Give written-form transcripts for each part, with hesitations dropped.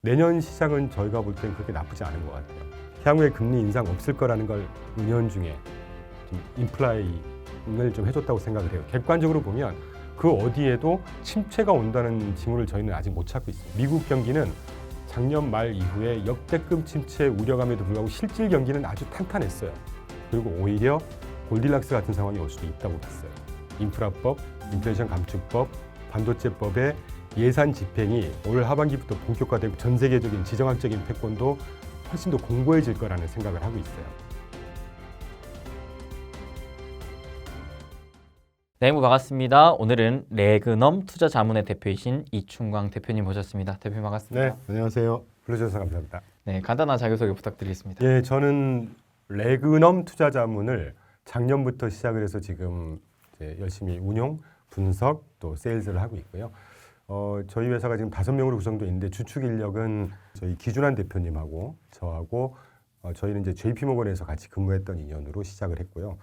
내년 시장은 저희가 볼 땐 그렇게 나쁘지 않은 것 같아요. 향후에 금리 인상 없을 거라는 걸 은연중에 좀 인플라잉을 좀 해줬다고 생각을 해요. 객관적으로 보면 그 어디에도 침체가 온다는 징후를 저희는 아직 못 찾고 있습니다. 미국 경기는 작년 말 이후에 역대급 침체 우려감에도 불구하고 실질 경기는 아주 탄탄했어요. 그리고 오히려 골디락스 같은 상황이 올 수도 있다고 봤어요. 인프라법, 인플레이션 감축법, 반도체법의 예산 집행이 올 하반기부터 본격화되고 전 세계적인 지정학적인 패권도 훨씬 더 공고해질 거라는 생각을 하고 있어요. 네, 반갑습니다. 오늘은 레그넘 투자자문의 대표이신 이충광 대표님 모셨습니다. 대표님 반갑습니다. 네, 안녕하세요. 불러주셔서 감사합니다. 네, 간단한 자기소개 부탁드리겠습니다. 예, 저는 레그넘 투자자문을 작년부터 시작을 해서 지금 이제 열심히 운용, 분석, 또 세일즈를 하고 있고요. 저희 회사가 지금 5명으로 구성되어 있는데 주축 인력은 저희 기준한 대표님하고 저하고 저희는 이제 JP모건에서 같이 근무했던 인연으로 시작을 했고요.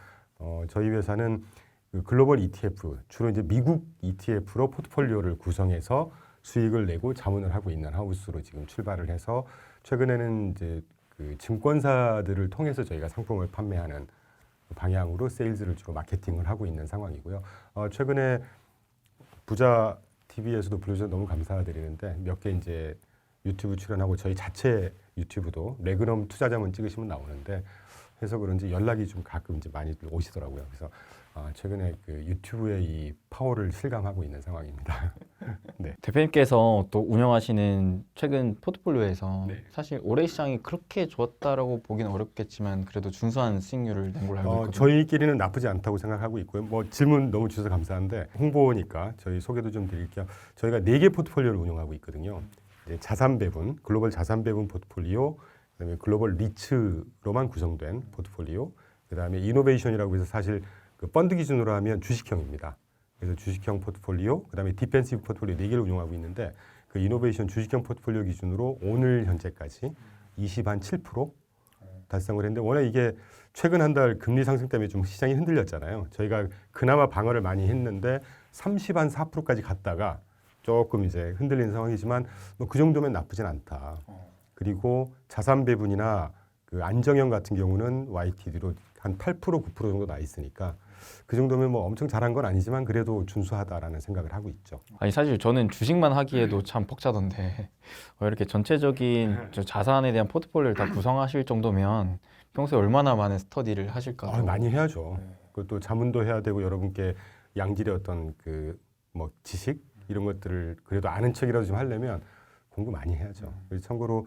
저희 회사는 그 글로벌 ETF, 주로 이제 미국 ETF로 포트폴리오를 구성해서 수익을 내고 자문을 하고 있는 하우스로 지금 출발을 해서 최근에는 이제 그 증권사들을 통해서 저희가 상품을 판매하는 방향으로 세일즈를 주로 마케팅을 하고 있는 상황이고요. 최근에 부자 TV에서도 불러주셔서 너무 감사드리는데 몇 개 이제 유튜브 출연하고 저희 자체 유튜브도 레그넘 투자자문 찍으시면 나오는데 해서 그런지 연락이 좀 가끔 이제 많이 오시더라고요. 그래서 최근에 그 유튜브의 이 파워를 실감하고 있는 상황입니다. 네. 대표님께서 또 운영하시는 최근 포트폴리오에서 네. 사실 올해 시장이 그렇게 좋았다라고 보기는 어렵겠지만 그래도 준수한 수익률을 낸 걸로 알고 있거든요. 저희끼리는 나쁘지 않다고 생각하고 있고요. 뭐 질문 너무 주셔서 감사한데 홍보니까 저희 소개도 좀 드릴게요. 저희가 4개 포트폴리오를 운영하고 있거든요. 이제 자산 배분, 글로벌 자산 배분 포트폴리오, 그다음에 글로벌 리츠로만 구성된 포트폴리오, 그다음에 이노베이션이라고 해서 사실 그 펀드 기준으로 하면 주식형입니다. 그래서 주식형 포트폴리오, 그다음에 디펜시브 포트폴리오 4개를 운영하고 있는데 그 이노베이션 주식형 포트폴리오 기준으로 오늘 현재까지 27% 달성을 했는데 워낙 이게 최근 한 달 금리 상승 때문에 좀 시장이 흔들렸잖아요. 저희가 그나마 방어를 많이 했는데 34%까지 갔다가 조금 이제 흔들리는 상황이지만 뭐 그 정도면 나쁘진 않다. 그리고 자산 배분이나 그 안정형 같은 경우는 YTD로 한 8% 9% 정도 나 있으니까 그 정도면 뭐 엄청 잘한 건 아니지만 그래도 준수하다라는 생각을 하고 있죠. 아니 사실 저는 주식만 하기에도 참 벅차던데 이렇게 전체적인 저 자산에 대한 포트폴리오를 다 구성하실 정도면 평소에 얼마나 많은 스터디를 하실까? 많이 해야죠. 그것도 자문도 해야 되고 여러분께 양질의 어떤 그 뭐 지식 이런 것들을 그래도 아는 척이라도 좀 하려면 공부 많이 해야죠. 그래서 참고로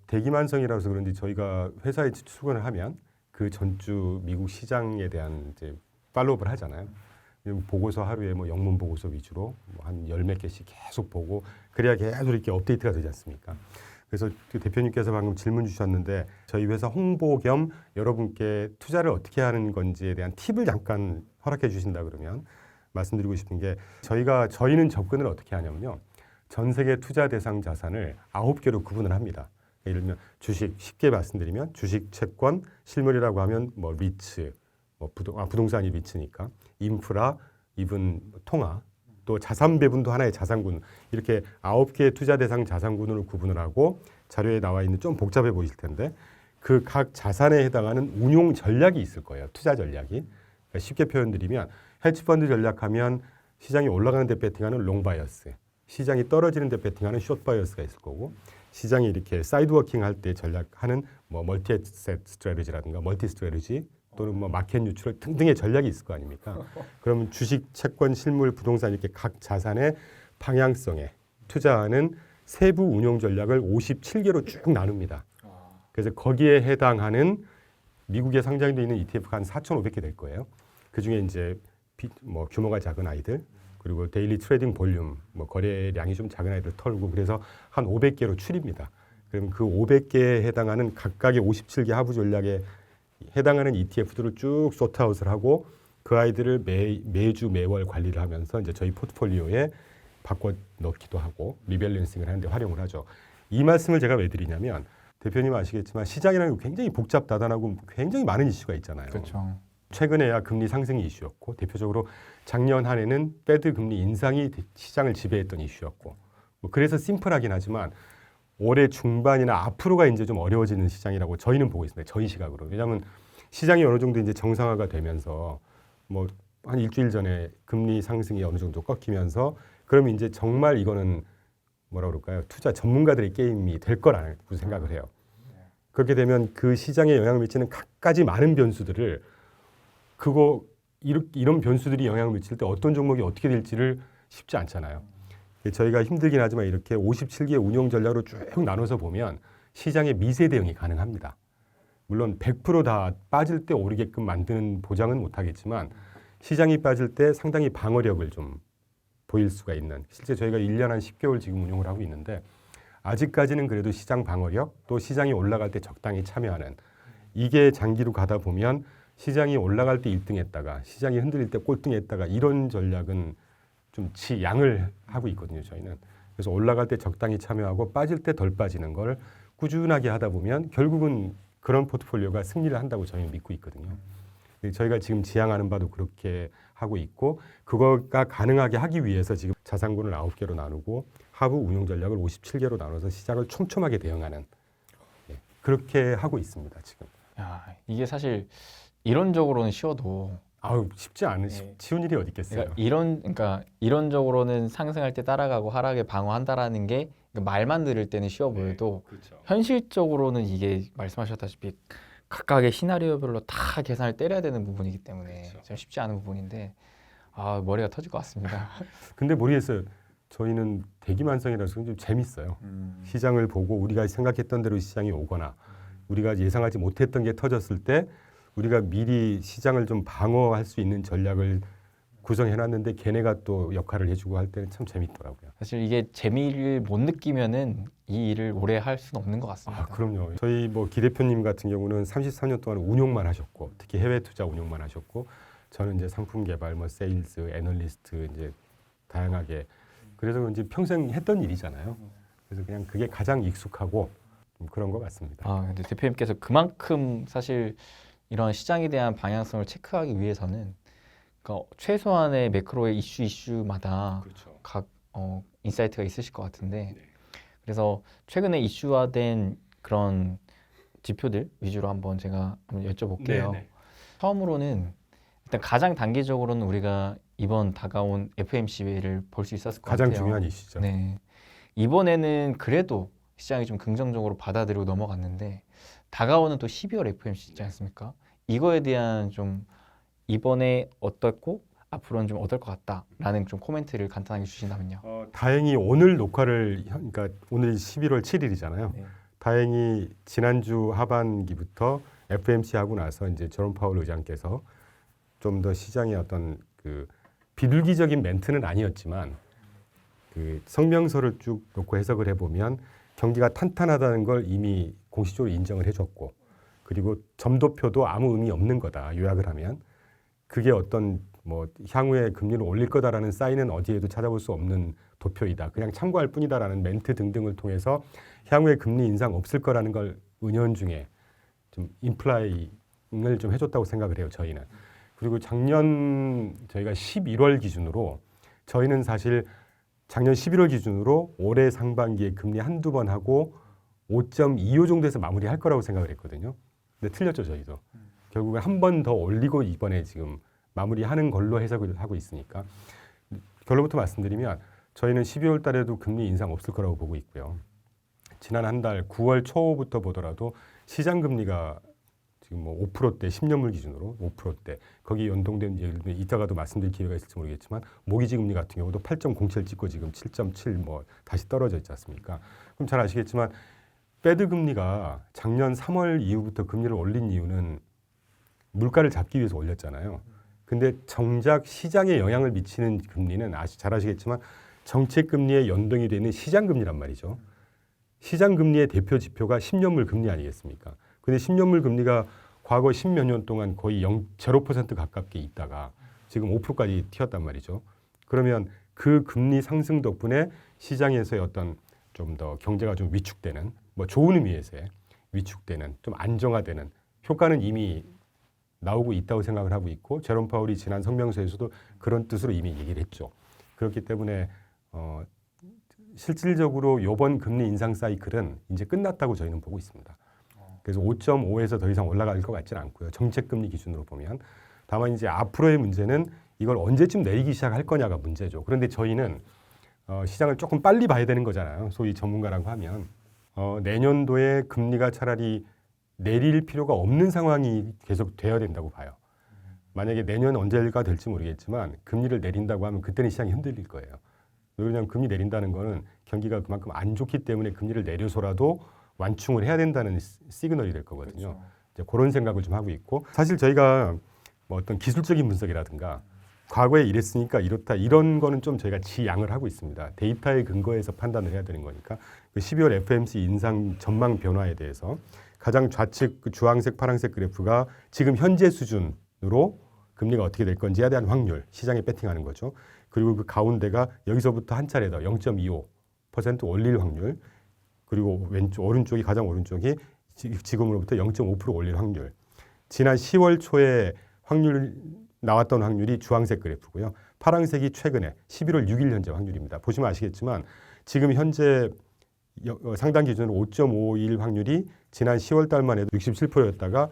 대기만성이라서 그런지 저희가 회사에 출근을 하면 그 전주 미국 시장에 대한 이제 팔로우업을 하잖아요. 보고서 하루에 뭐 영문 보고서 위주로 뭐 한 10몇 개씩 계속 보고 그래야 계속 이렇게 업데이트가 되지 않습니까? 그래서 그 대표님께서 방금 질문 주셨는데 저희 회사 홍보 겸 여러분께 투자를 어떻게 하는 건지에 대한 팁을 잠깐 허락해 주신다 그러면 말씀드리고 싶은 게 저희는 접근을 어떻게 하냐면요. 전 세계 투자 대상 자산을 9개로 구분을 합니다. 예를 들면 주식 쉽게 말씀드리면 주식, 채권, 실물이라고 하면 뭐 리츠, 뭐 부동산이 리츠니까 인프라, 이분 통화, 또 자산 배분도 하나의 자산군 이렇게 9개의 투자 대상 자산군으로 구분을 하고 자료에 나와 있는 좀 복잡해 보이실 텐데 그 각 자산에 해당하는 운용 전략이 있을 거예요. 투자 전략이. 그러니까 쉽게 표현드리면 헤지펀드 전략하면 시장이 올라가는 데 배팅하는 롱 바이어스, 시장이 떨어지는 데 배팅하는 숏 바이어스가 있을 거고 시장이 이렇게 사이드 워킹 할 때 전략하는 뭐 멀티 에셋 스트래티지라든가 멀티 스트래티지 또는 뭐 마켓 뉴트럴 등등의 전략이 있을 거 아닙니까? 그러면 주식, 채권, 실물, 부동산 이렇게 각 자산의 방향성에 투자하는 세부 운용 전략을 57개로 쭉 나눕니다. 그래서 거기에 해당하는 미국에 상장되어 있는 ETF가 한 4,500개 될 거예요. 그중에 이제 뭐 규모가 작은 아이들 그리고 데일리 트레이딩 볼륨, 뭐 거래량이 좀 작은 아이들 털고 그래서 한 500개로 추립니다. 그럼 그 500개에 해당하는 각각의 57개 하부 전략에 해당하는 ETF들을 쭉 소트아웃을 하고 그 아이들을 매주 매월 관리를 하면서 이제 저희 포트폴리오에 바꿔 넣기도 하고 리밸런싱을 하는데 활용을 하죠. 이 말씀을 제가 왜 드리냐면 대표님 아시겠지만 시장이라는 게 굉장히 복잡다단하고 굉장히 많은 이슈가 있잖아요. 그렇죠. 최근에야 금리 상승이 이슈였고 대표적으로 작년 한 해는 페드 금리 인상이 시장을 지배했던 이슈였고 뭐 그래서 심플하긴 하지만 올해 중반이나 앞으로가 이제 좀 어려워지는 시장이라고 저희는 보고 있습니다. 저희 시각으로. 왜냐하면 시장이 어느 정도 이제 정상화가 되면서 뭐 한 일주일 전에 금리 상승이 어느 정도 꺾이면서 그러면 이제 정말 이거는 뭐라 그럴까요? 투자 전문가들의 게임이 될 거라고 생각을 해요. 그렇게 되면 그 시장에 영향을 미치는 갖가지 많은 변수들을 이런 변수들이 영향을 미칠 때 어떤 종목이 어떻게 될지를 쉽지 않잖아요. 저희가 힘들긴 하지만 이렇게 57개의 운용 전략으로 쭉 나눠서 보면 시장의 미세 대응이 가능합니다. 물론 100%다 빠질 때 오르게끔 만드는 보장은 못하겠지만 시장이 빠질 때 상당히 방어력을 좀 보일 수가 있는, 실제 저희가 1년 한 10개월 지금 운용을 하고 있는데 아직까지는 그래도 시장 방어력, 또 시장이 올라갈 때 적당히 참여하는, 이게 장기로 가다 보면 시장이 올라갈 때 1등 했다가 시장이 흔들릴 때 꼴등 했다가 이런 전략은 좀 양을 하고 있거든요, 저희는. 그래서 올라갈 때 적당히 참여하고 빠질 때 덜 빠지는 걸 꾸준하게 하다 보면 결국은 그런 포트폴리오가 승리를 한다고 저희는 믿고 있거든요. 저희가 지금 지향하는 바도 그렇게 하고 있고, 그거가 가능하게 하기 위해서 지금 자산군을 9개로 나누고 하부 운용 전략을 57개로 나눠서 시장을 촘촘하게 대응하는, 그렇게 하고 있습니다, 지금. 야, 이게 사실 이론적으로는 쉬워도 쉽지 않은 쉬운 일이 어디 있겠어요. 그러니까 이론적으로는 상승할 때 따라가고 하락에 방어한다라는 게 말만 들을 때는 쉬워 보여도 그렇죠. 현실적으로는 이게 말씀하셨다시피 각각의 시나리오별로 다 계산을 때려야 되는 부분이기 때문에 그렇죠. 좀 쉽지 않은 부분인데 머리가 터질 것 같습니다. 근데 모르겠어요. 저희는 대기만성이라서 좀 재밌어요. 시장을 보고 우리가 생각했던 대로 시장이 오거나 우리가 예상하지 못했던 게 터졌을 때 우리가 미리 시장을 좀 방어할 수 있는 전략을 구성해놨는데 걔네가 또 역할을 해주고 할 때는 참 재밌더라고요. 사실 이게 재미를 못 느끼면은 이 일을 오래 할 수는 없는 것 같습니다. 그럼요. 저희 기 대표님 같은 경우는 34년 동안 운용만 하셨고, 특히 해외 투자 운용만 하셨고, 저는 이제 상품 개발, 세일즈, 애널리스트 이제 다양하게, 그래서 이제 평생 했던 일이잖아요. 그래서 그냥 그게 가장 익숙하고 좀 그런 것 같습니다. 근데 대표님께서 그만큼 사실 이런 시장에 대한 방향성을 체크하기 위해서는 그러니까 최소한의 매크로의 이슈마다 그렇죠. 각 인사이트가 있으실 것 같은데 그래서 최근에 이슈화된 그런 지표들 위주로 한번 제가 한번 여쭤볼게요. 네네. 처음으로는 일단 가장 단기적으로는 우리가 이번 다가온 FMC를 볼 수 있었을 것 가장 같아요. 중요한 이슈죠. 네. 이번에는 그래도 시장이 좀 긍정적으로 받아들이고 넘어갔는데 다가오는 또 12월 FMC 있지 않습니까? 이거에 대한 좀 이번에 어떻고 앞으로는 좀 어떨 것 같다라는 좀 코멘트를 간단하게 주신다면요. 다행히 오늘 녹화를, 그러니까 오늘 11월 7일이잖아요. 네. 다행히 지난주 하반기부터 FMC 하고 나서 이제 제롬 파월 의장께서 좀 더 시장의 어떤 그 비둘기적인 멘트는 아니었지만 그 성명서를 쭉 놓고 해석을 해보면 경기가 탄탄하다는 걸 이미 공식적으로 인정을 해줬고, 그리고 점도표도 아무 의미 없는 거다, 요약을 하면. 그게 어떤 향후에 금리를 올릴 거다라는 사인은 어디에도 찾아볼 수 없는 도표이다, 그냥 참고할 뿐이다라는 멘트 등등을 통해서 향후에 금리 인상 없을 거라는 걸 은연중에 좀 인플라잉을 좀 해줬다고 생각을 해요, 저희는. 그리고 작년 저희가 11월 기준으로, 저희는 사실 작년 11월 기준으로 올해 상반기에 금리 한두 번 하고 5.25 정도에서 마무리할 거라고 생각을 했거든요. 근데 틀렸죠, 저희도. 결국에 한 번 더 올리고 이번에 지금 마무리하는 걸로 해석을 하고 있으니까, 결론부터 말씀드리면 저희는 12월 달에도 금리 인상 없을 거라고 보고 있고요. 지난 한 달 9월 초부터 보더라도 시장 금리가 지금 5%대 10년물 기준으로 5%대, 거기 연동된 예를 들면 이따가도 말씀드릴 기회가 있을지 모르겠지만 모기지 금리 같은 경우도 8.07 찍고 지금 7.7 다시 떨어져 있지 않습니까? 그럼 잘 아시겠지만 페드 금리가 작년 3월 이후부터 금리를 올린 이유는 물가를 잡기 위해서 올렸잖아요. 근데 정작 시장에 영향을 미치는 금리는 잘 아시겠지만 정책 금리에 연동이 되는 시장 금리란 말이죠. 시장 금리의 대표 지표가 10년물 금리 아니겠습니까? 근데 10년물 금리가 과거 10몇 년 동안 거의 0% 가깝게 있다가 지금 5%까지 튀었단 말이죠. 그러면 그 금리 상승 덕분에 시장에서의 어떤 좀 더 경제가 좀 위축되는, 좋은 의미에서의 위축되는, 좀 안정화되는 효과는 이미 나오고 있다고 생각을 하고 있고, 제롬 파월이 지난 성명서에서도 그런 뜻으로 이미 얘기를 했죠. 그렇기 때문에 실질적으로 이번 금리 인상 사이클은 이제 끝났다고 저희는 보고 있습니다. 그래서 5.5에서 더 이상 올라갈 것 같지는 않고요. 정책 금리 기준으로 보면. 다만 이제 앞으로의 문제는 이걸 언제쯤 내리기 시작할 거냐가 문제죠. 그런데 저희는 시장을 조금 빨리 봐야 되는 거잖아요. 소위 전문가라고 하면 내년도에 금리가 차라리 내릴 필요가 없는 상황이 계속 돼야 된다고 봐요. 만약에 내년 언제가 될지 모르겠지만 금리를 내린다고 하면 그때는 시장이 흔들릴 거예요. 왜냐하면 금리 내린다는 거는 경기가 그만큼 안 좋기 때문에 금리를 내려서라도 완충을 해야 된다는 시그널이 될 거거든요. 그렇죠. 이제 그런 생각을 좀 하고 있고 사실 저희가 뭐 어떤 기술적인 분석이라든가 과거에 이랬으니까 이렇다 이런 거는 좀 저희가 지양을 하고 있습니다. 데이터에 근거해서 판단을 해야 되는 거니까 그 12월 FOMC 인상 전망 변화에 대해서 가장 좌측 그 주황색 파란색 그래프가 지금 현재 수준으로 금리가 어떻게 될 건지에 대한 확률 시장에 배팅하는 거죠. 그리고 그 가운데가 여기서부터 한 차례 더 0.25% 올릴 확률 그리고 왼쪽 오른쪽이 가장 오른쪽이 지금으로부터 0.5% 올릴 확률. 지난 10월 초에 확률 나왔던 확률이 주황색 그래프고요. 파란색이 최근에 11월 6일 현재 확률입니다. 보시면 아시겠지만 지금 현재 상당 기준으로 5.51 확률이 지난 10월 달만 해도 67%였다가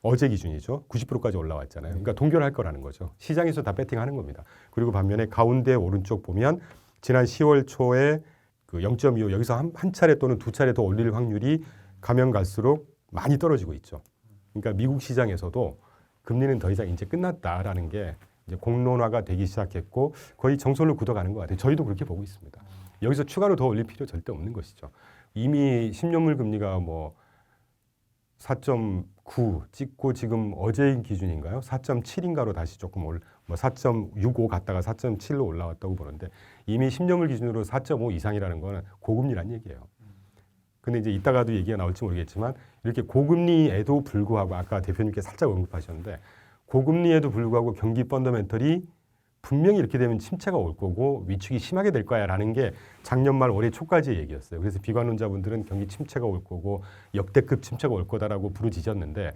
어제 기준이죠. 90%까지 올라왔잖아요. 그러니까 동결할 거라는 거죠. 시장에서 다 배팅하는 겁니다. 그리고 반면에 가운데 오른쪽 보면 지난 10월 초에 그 0.25 여기서 한 차례 또는 두 차례 더 올릴 확률이 가면 갈수록 많이 떨어지고 있죠. 그러니까 미국 시장에서도 금리는 더 이상 이제 끝났다라는 게 이제 공론화가 되기 시작했고 거의 정설로 굳어가는 것 같아요. 저희도 그렇게 보고 있습니다. 여기서 추가로 더 올릴 필요 절대 없는 것이죠. 이미 10년물 금리가 뭐 4.9 찍고 지금 어제 기준인가요? 4.7인가로 다시 조금 뭐 4.65 갔다가 4.7로 올라왔다고 보는데 이미 10년물 기준으로 4.5 이상이라는 거는 고금리란 얘기예요. 근데 이제 이따가도 얘기가 나올지 모르겠지만 이렇게 고금리에도 불구하고 아까 대표님께서 살짝 언급하셨는데 고금리에도 불구하고 경기 펀더멘털이 분명히 이렇게 되면 침체가 올 거고 위축이 심하게 될 거야라는 게 작년 말 올해 초까지의 얘기였어요. 그래서 비관론자분들은 경기 침체가 올 거고 역대급 침체가 올 거다라고 부르짖었는데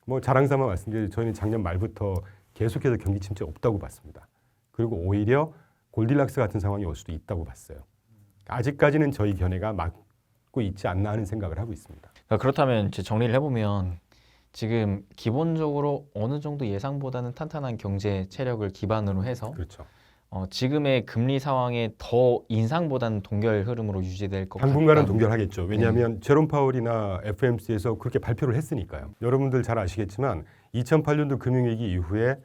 뭐 자랑삼아 말씀드리면 저희는 작년 말부터 계속해서 경기 침체 없다고 봤습니다. 그리고 오히려 골디락스 같은 상황이 올 수도 있다고 봤어요. 아직까지는 저희 견해가 맞고 있지 않나 하는 생각을 하고 있습니다. 그러니까 그렇다면 이제 정리를 해보면 지금 기본적으로 어느 정도 예상보다는 탄탄한 경제 체력을 기반으로 해서 그렇죠. 지금의 금리 상황에 더 인상보다는 동결 흐름으로 유지될 것 같다. 당분간은 동결하겠죠. 왜냐하면 제롬 파월이나 FOMC에서 그렇게 발표를 했으니까요. 여러분들 잘 아시겠지만 2008년도 금융위기 이후에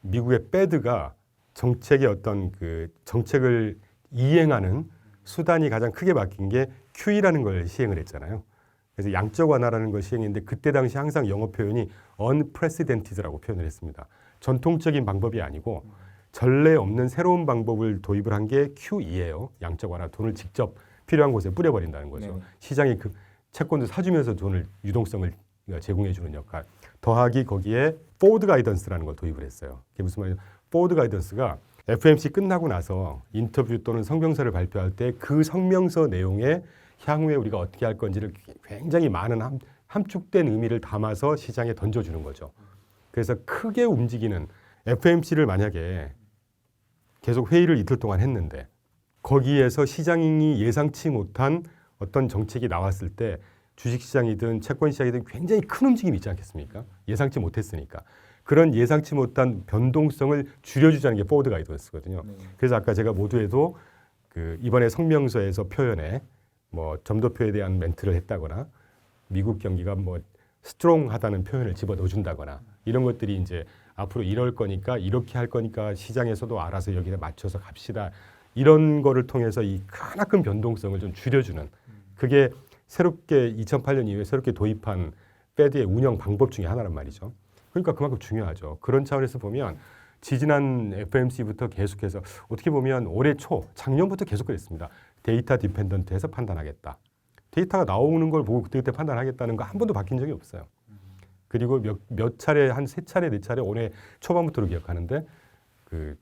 미국의 패드가 정책의 어떤 그 정책을 이행하는 수단이 가장 크게 바뀐 게 QE라는 걸 시행을 했잖아요. 그래서 양적 완화라는 걸 시행했는데 그때 당시 항상 영어 표현이 unprecedented라고 표현을 했습니다. 전통적인 방법이 아니고 전례 없는 새로운 방법을 도입을 한 게 QE예요. 양적 완화, 돈을 직접 필요한 곳에 뿌려버린다는 거죠. 네. 시장이 그 채권도 사주면서 돈을 유동성을 제공해주는 역할. 더하기 거기에 포워드 가이던스라는 걸 도입을 했어요. 그게 무슨 말이냐? 포워드 가이던스가 FOMC 끝나고 나서 인터뷰 또는 성명서를 발표할 때 그 성명서 내용에 향후에 우리가 어떻게 할 건지를 굉장히 많은 함축된 의미를 담아서 시장에 던져주는 거죠. 그래서 크게 움직이는 FOMC를 만약에 계속 회의를 이틀 동안 했는데 거기에서 시장이 예상치 못한 어떤 정책이 나왔을 때 주식시장이든 채권시장이든 굉장히 큰 움직임이 있지 않겠습니까? 예상치 못했으니까. 그런 예상치 못한 변동성을 줄여주자는 게 포워드 가이던스거든요. 그래서 아까 제가 모두에도 그 이번에 성명서에서 표현에 뭐 점도표에 대한 멘트를 했다거나 미국 경기가 뭐 스트롱하다는 표현을 집어넣어 준다거나 이런 것들이 이제 앞으로 이럴 거니까 이렇게 할 거니까 시장에서도 알아서 여기에 맞춰서 갑시다. 이런 거를 통해서 이 크나큰 변동성을 좀 줄여주는 그게 새롭게 2008년 이후에 새롭게 도입한 패드의 운영 방법 중에 하나란 말이죠. 그러니까 그만큼 중요하죠. 그런 차원에서 보면 지지난 FOMC부터 계속해서 어떻게 보면 올해 초 작년부터 계속 그랬습니다. 데이터 디펜던트해서 판단하겠다. 데이터가 나오는 걸 보고 그때 판단하겠다는 거 한 번도 바뀐 적이 없어요. 그리고 몇 차례 한 세 차례 네 차례 올해 초반부터로 기억하는데 그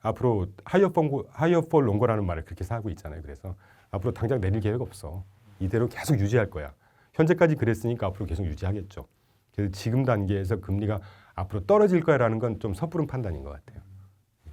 앞으로 하이어 폴 롱거라는 말을 그렇게 하고 있잖아요. 그래서 앞으로 당장 내릴 계획 없어. 이대로 계속 유지할 거야. 현재까지 그랬으니까 앞으로 계속 유지하겠죠. 그래서 지금 단계에서 금리가 앞으로 떨어질 거야라는 건 좀 섣부른 판단인 것 같아요.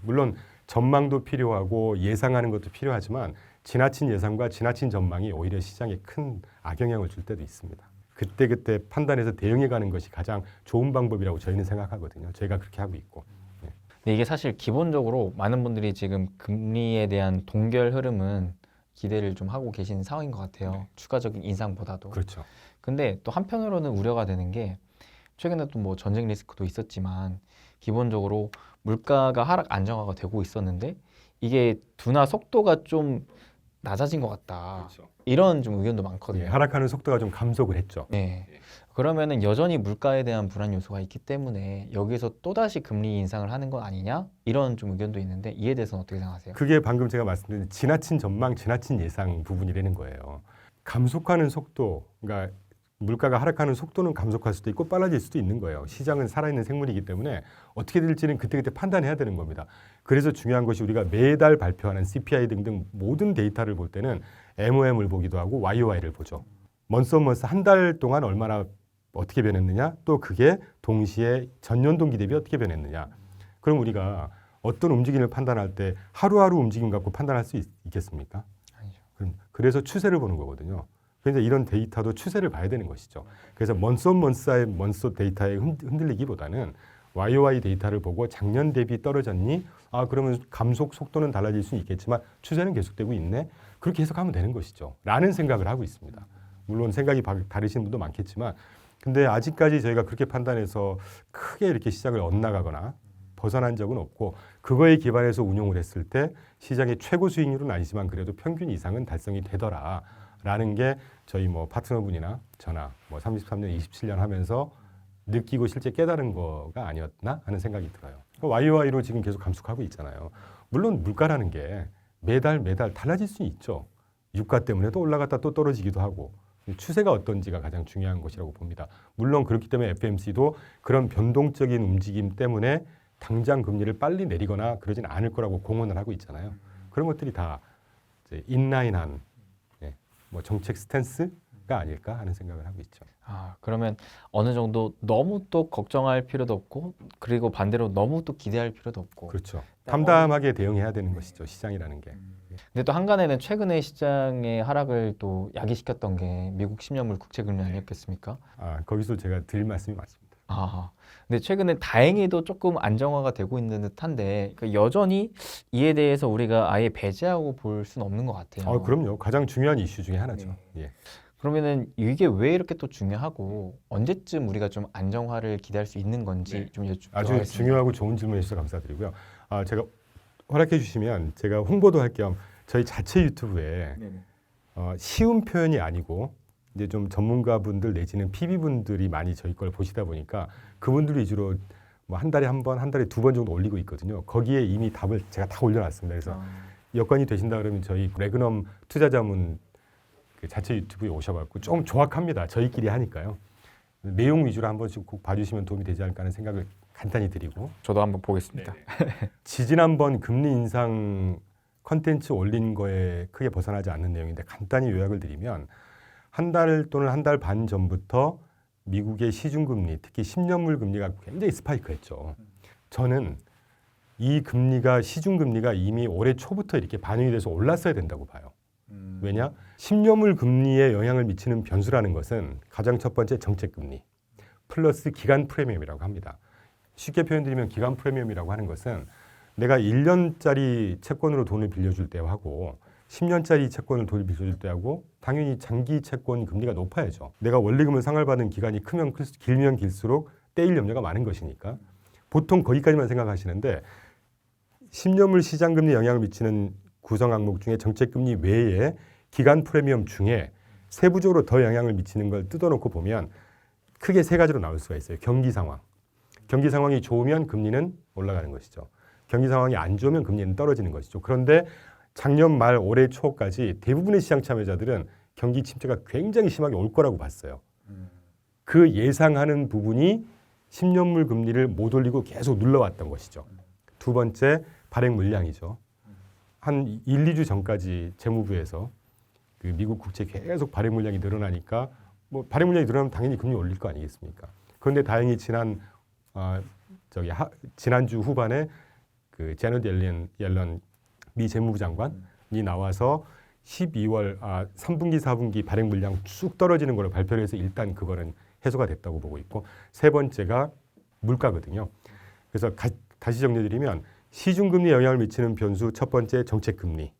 물론 전망도 필요하고 예상하는 것도 필요하지만 지나친 예상과 지나친 전망이 오히려 시장에 큰 악영향을 줄 때도 있습니다. 그때 판단해서 대응해가는 것이 가장 좋은 방법이라고 저희는 생각하거든요. 저희가 그렇게 하고 있고. 근데 이게 사실 기본적으로 많은 분들이 지금 금리에 대한 동결 흐름은 기대를 좀 하고 계신 상황인 것 같아요. 추가적인 인상보다도. 그렇죠. 근데 또 한편으로는 우려가 되는 게 최근에 또 뭐 전쟁 리스크도 있었지만 기본적으로 물가가 하락 안정화가 되고 있었는데 이게 둔화 속도가 좀 낮아진 것 같다. 이런 좀 의견도 많거든요. 하락하는 속도가 좀 감속을 했죠. 네. 그러면은 여전히 물가에 대한 불안 요소가 있기 때문에 여기서 또다시 금리 인상을 하는 건 아니냐? 이런 좀 의견도 있는데 이에 대해서는 어떻게 생각하세요? 그게 방금 제가 말씀드린 지나친 전망, 지나친 예상 부분이라는 거예요. 감속하는 속도, 그러니까 물가가 하락하는 속도는 감속할 수도 있고 빨라질 수도 있는 거예요. 시장은 살아있는 생물이기 때문에 어떻게 될지는 그때그때 판단해야 되는 겁니다. 그래서 중요한 것이 우리가 매달 발표하는 CPI 등등 모든 데이터를 볼 때는 MOM을 보기도 하고 YOY를 보죠. 먼스 한 달 동안 얼마나 어떻게 변했느냐, 또 그게 동시에 전년 동기 대비 어떻게 변했느냐. 그럼 우리가 어떤 움직임을 판단할 때 하루하루 움직임 갖고 판단할 수 있겠습니까? 아니죠. 그래서 추세를 보는 거거든요. 그런데 이런 데이터도 추세를 봐야 되는 것이죠. 그래서 먼스 데이터에 흔들리기보다는 YOY 데이터를 보고 작년 대비 떨어졌니? 아, 그러면 감속 속도는 달라질 수는 있겠지만 추세는 계속되고 있네. 그렇게 해석하면 되는 것이죠. 라는 생각을 하고 있습니다. 물론 생각이 다르신 분도 많겠지만 근데 아직까지 저희가 그렇게 판단해서 크게 이렇게 시장을 엇나가거나 벗어난 적은 없고 그거에 기반해서 운용을 했을 때 시장의 최고 수익률은 아니지만 그래도 평균 이상은 달성이 되더라라는 게 저희 뭐 파트너분이나 저나 뭐 33년, 27년 하면서 느끼고 실제 깨달은 거가 아니었나 하는 생각이 들어요. YOY로 지금 계속 감축하고 있잖아요. 물론 물가라는 게 매달 달라질 수 있죠. 유가 때문에 또 올라갔다 또 떨어지기도 하고 추세가 어떤지가 가장 중요한 것이라고 봅니다. 물론 그렇기 때문에 FMC도 그런 변동적인 움직임 때문에 당장 금리를 빨리 내리거나 그러진 않을 거라고 공언을 하고 있잖아요. 그런 것들이 다 이제 인라인한 뭐 정책 스탠스가 아닐까 하는 생각을 하고 있죠. 아, 그러면 어느 정도 너무 또 걱정할 필요도 없고 그리고 반대로 너무 또 기대할 필요도 없고. 그렇죠. 담담하게 대응해야 되는 것이죠. 시장이라는 게. 근데 또 한간에는 최근에 시장의 하락을 또 야기시켰던 게 미국 10년물 국채금리 아니었겠습니까? 아, 거기서 제가 드릴 말씀이 많습니다. 아, 근데 최근에 다행히도 조금 안정화가 되고 있는 듯한데 그러니까 여전히 이에 대해서 우리가 아예 배제하고 볼 수는 없는 것 같아요. 그럼요. 가장 중요한 이슈 중에 하나죠. 예. 그러면은 이게 왜 이렇게 또 중요하고 언제쯤 우리가 좀 안정화를 기대할 수 있는 건지 좀 여쭙도록 아주 하겠습니다. 중요하고 좋은 질문해 주셔서 감사드리고요. 제가 허락해 주시면 제가 홍보도 할 겸 저희 자체 유튜브에 쉬운 표현이 아니고 이제 좀 전문가분들 내지는 PB분들이 많이 저희 걸 보시다 보니까 그분들 위주로 뭐 한 달에 한 번, 한 달에 두 번 정도 올리고 있거든요. 거기에 이미 답을 제가 다 올려놨습니다. 그래서 여건이 되신다 그러면 저희 레그넘 투자자문 그 자체 유튜브에 오셔갖고 좀 조악합니다. 저희끼리 하니까요. 내용 위주로 한 번씩 꼭 봐주시면 도움이 되지 않을까 하는 생각을 간단히 드리고 저도 한번 보겠습니다. 지지난번 금리 인상 컨텐츠 올린 거에 크게 벗어나지 않는 내용인데 간단히 요약을 드리면 한 달 또는 한 달 반 전부터 미국의 시중금리, 특히 10년물 금리가 굉장히 스파이크했죠. 저는 이 금리가 시중금리가 이미 올해 초부터 이렇게 반영이 돼서 올랐어야 된다고 봐요. 왜냐? 10년물 금리에 영향을 미치는 변수라는 것은 가장 첫 번째 정책금리 플러스 기간 프리미엄이라고 합니다. 쉽게 표현드리면 기간 프리미엄이라고 하는 것은 내가 1년짜리 채권으로 돈을 빌려줄 때하고 10년짜리 채권을 돈을 빌려줄 때하고 당연히 장기 채권 금리가 높아야죠. 내가 원리금을 상환받은 기간이 길면 길수록 떼일 염려가 많은 것이니까 보통 거기까지만 생각하시는데 10년물 시장금리 영향을 미치는 구성 항목 중에 정책금리 외에 기간 프리미엄 중에 세부적으로 더 영향을 미치는 걸 뜯어놓고 보면 크게 세 가지로 나올 수가 있어요. 경기 상황. 경기 상황이 좋으면 금리는 올라가는 것이죠. 경기 상황이 안 좋으면 금리는 떨어지는 것이죠. 그런데 작년 말 올해 초까지 대부분의 시장 참여자들은 경기 침체가 굉장히 심하게 올 거라고 봤어요. 그 예상하는 부분이 10년물 금리를 못 올리고 계속 눌러왔던 것이죠. 두 번째, 발행 물량이죠. 한 1, 2주 전까지 재무부에서 그 미국 국채 계속 발행 물량이 늘어나니까 뭐 발행 물량이 늘어나면 당연히 금리 올릴 거 아니겠습니까? 그런데 다행히 지난주 후반에 그 제너드 옐런 미 재무부 장관이 나와서 12월 3분기, 4분기 발행 물량 쑥 떨어지는 걸로 발표를 해서 일단 그거는 해소가 됐다고 보고 있고 세 번째가 물가거든요. 그래서 다시 정리드리면 시중금리 영향을 미치는 변수 첫 번째 정책금리.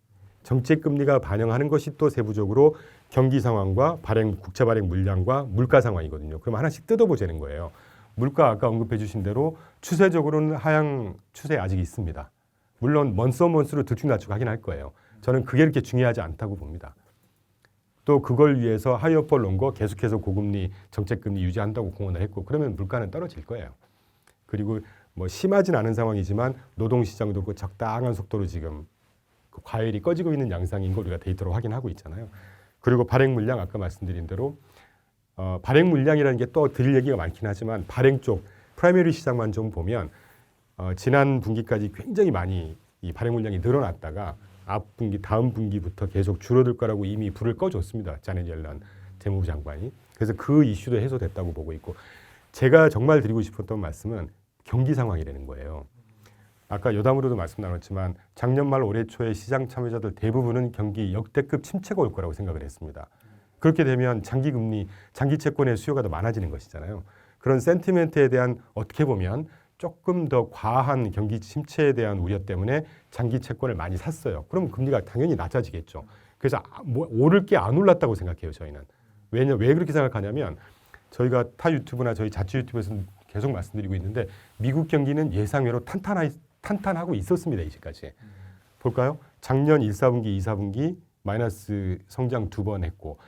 정책금리가 반영하는 것이 또 세부적으로 경기 상황과 국채 발행 물량과 물가 상황이거든요. 그럼 하나씩 뜯어보자는 거예요. 물가 아까 언급해 주신 대로 추세적으로는 하향 추세 아직 있습니다. 물론 먼스먼스로 들쭉날쭉 하긴 할 거예요. 저는 그게 그렇게 중요하지 않다고 봅니다. 또 그걸 위해서 하이어 폴 롱거 계속해서 고금리 정책금리 유지한다고 공언을 했고 그러면 물가는 떨어질 거예요. 그리고 뭐 심하진 않은 상황이지만 노동시장도 그 적당한 속도로 지금 그 과열이 꺼지고 있는 양상인 걸 우리가 데이터로 확인하고 있잖아요. 그리고 발행 물량 아까 말씀드린 대로 발행 물량이라는 게 또 드릴 얘기가 많긴 하지만 발행 쪽 프라이머리 시장만 좀 보면 지난 분기까지 굉장히 많이 이 발행 물량이 늘어났다가 앞 분기 다음 분기부터 계속 줄어들 거라고 이미 불을 꺼줬습니다. 자넷 옐런 재무부 장관이. 그래서 그 이슈도 해소됐다고 보고 있고 제가 정말 드리고 싶었던 말씀은 경기 상황이라는 거예요. 아까 여담으로도 말씀 나눴지만 작년 말 올해 초에 시장 참여자들 대부분은 경기 역대급 침체가 올 거라고 생각을 했습니다. 그렇게 되면 장기 금리, 장기 채권의 수요가 더 많아지는 것이잖아요. 그런 센티멘트에 대한 어떻게 보면 조금 더 과한 경기 침체에 대한 우려 때문에 장기 채권을 많이 샀어요. 그럼 금리가 당연히 낮아지겠죠. 그래서 오를 게 안 올랐다고 생각해요, 저희는. 왜 그렇게 생각하냐면 저희가 타 유튜브나 저희 자체 유튜브에서 계속 말씀드리고 있는데 미국 경기는 예상외로 탄탄하고 있었습니다. 이제까지. 볼까요? 작년 1, 4분기, 2, 4분기 마이너스 성장 2번 했고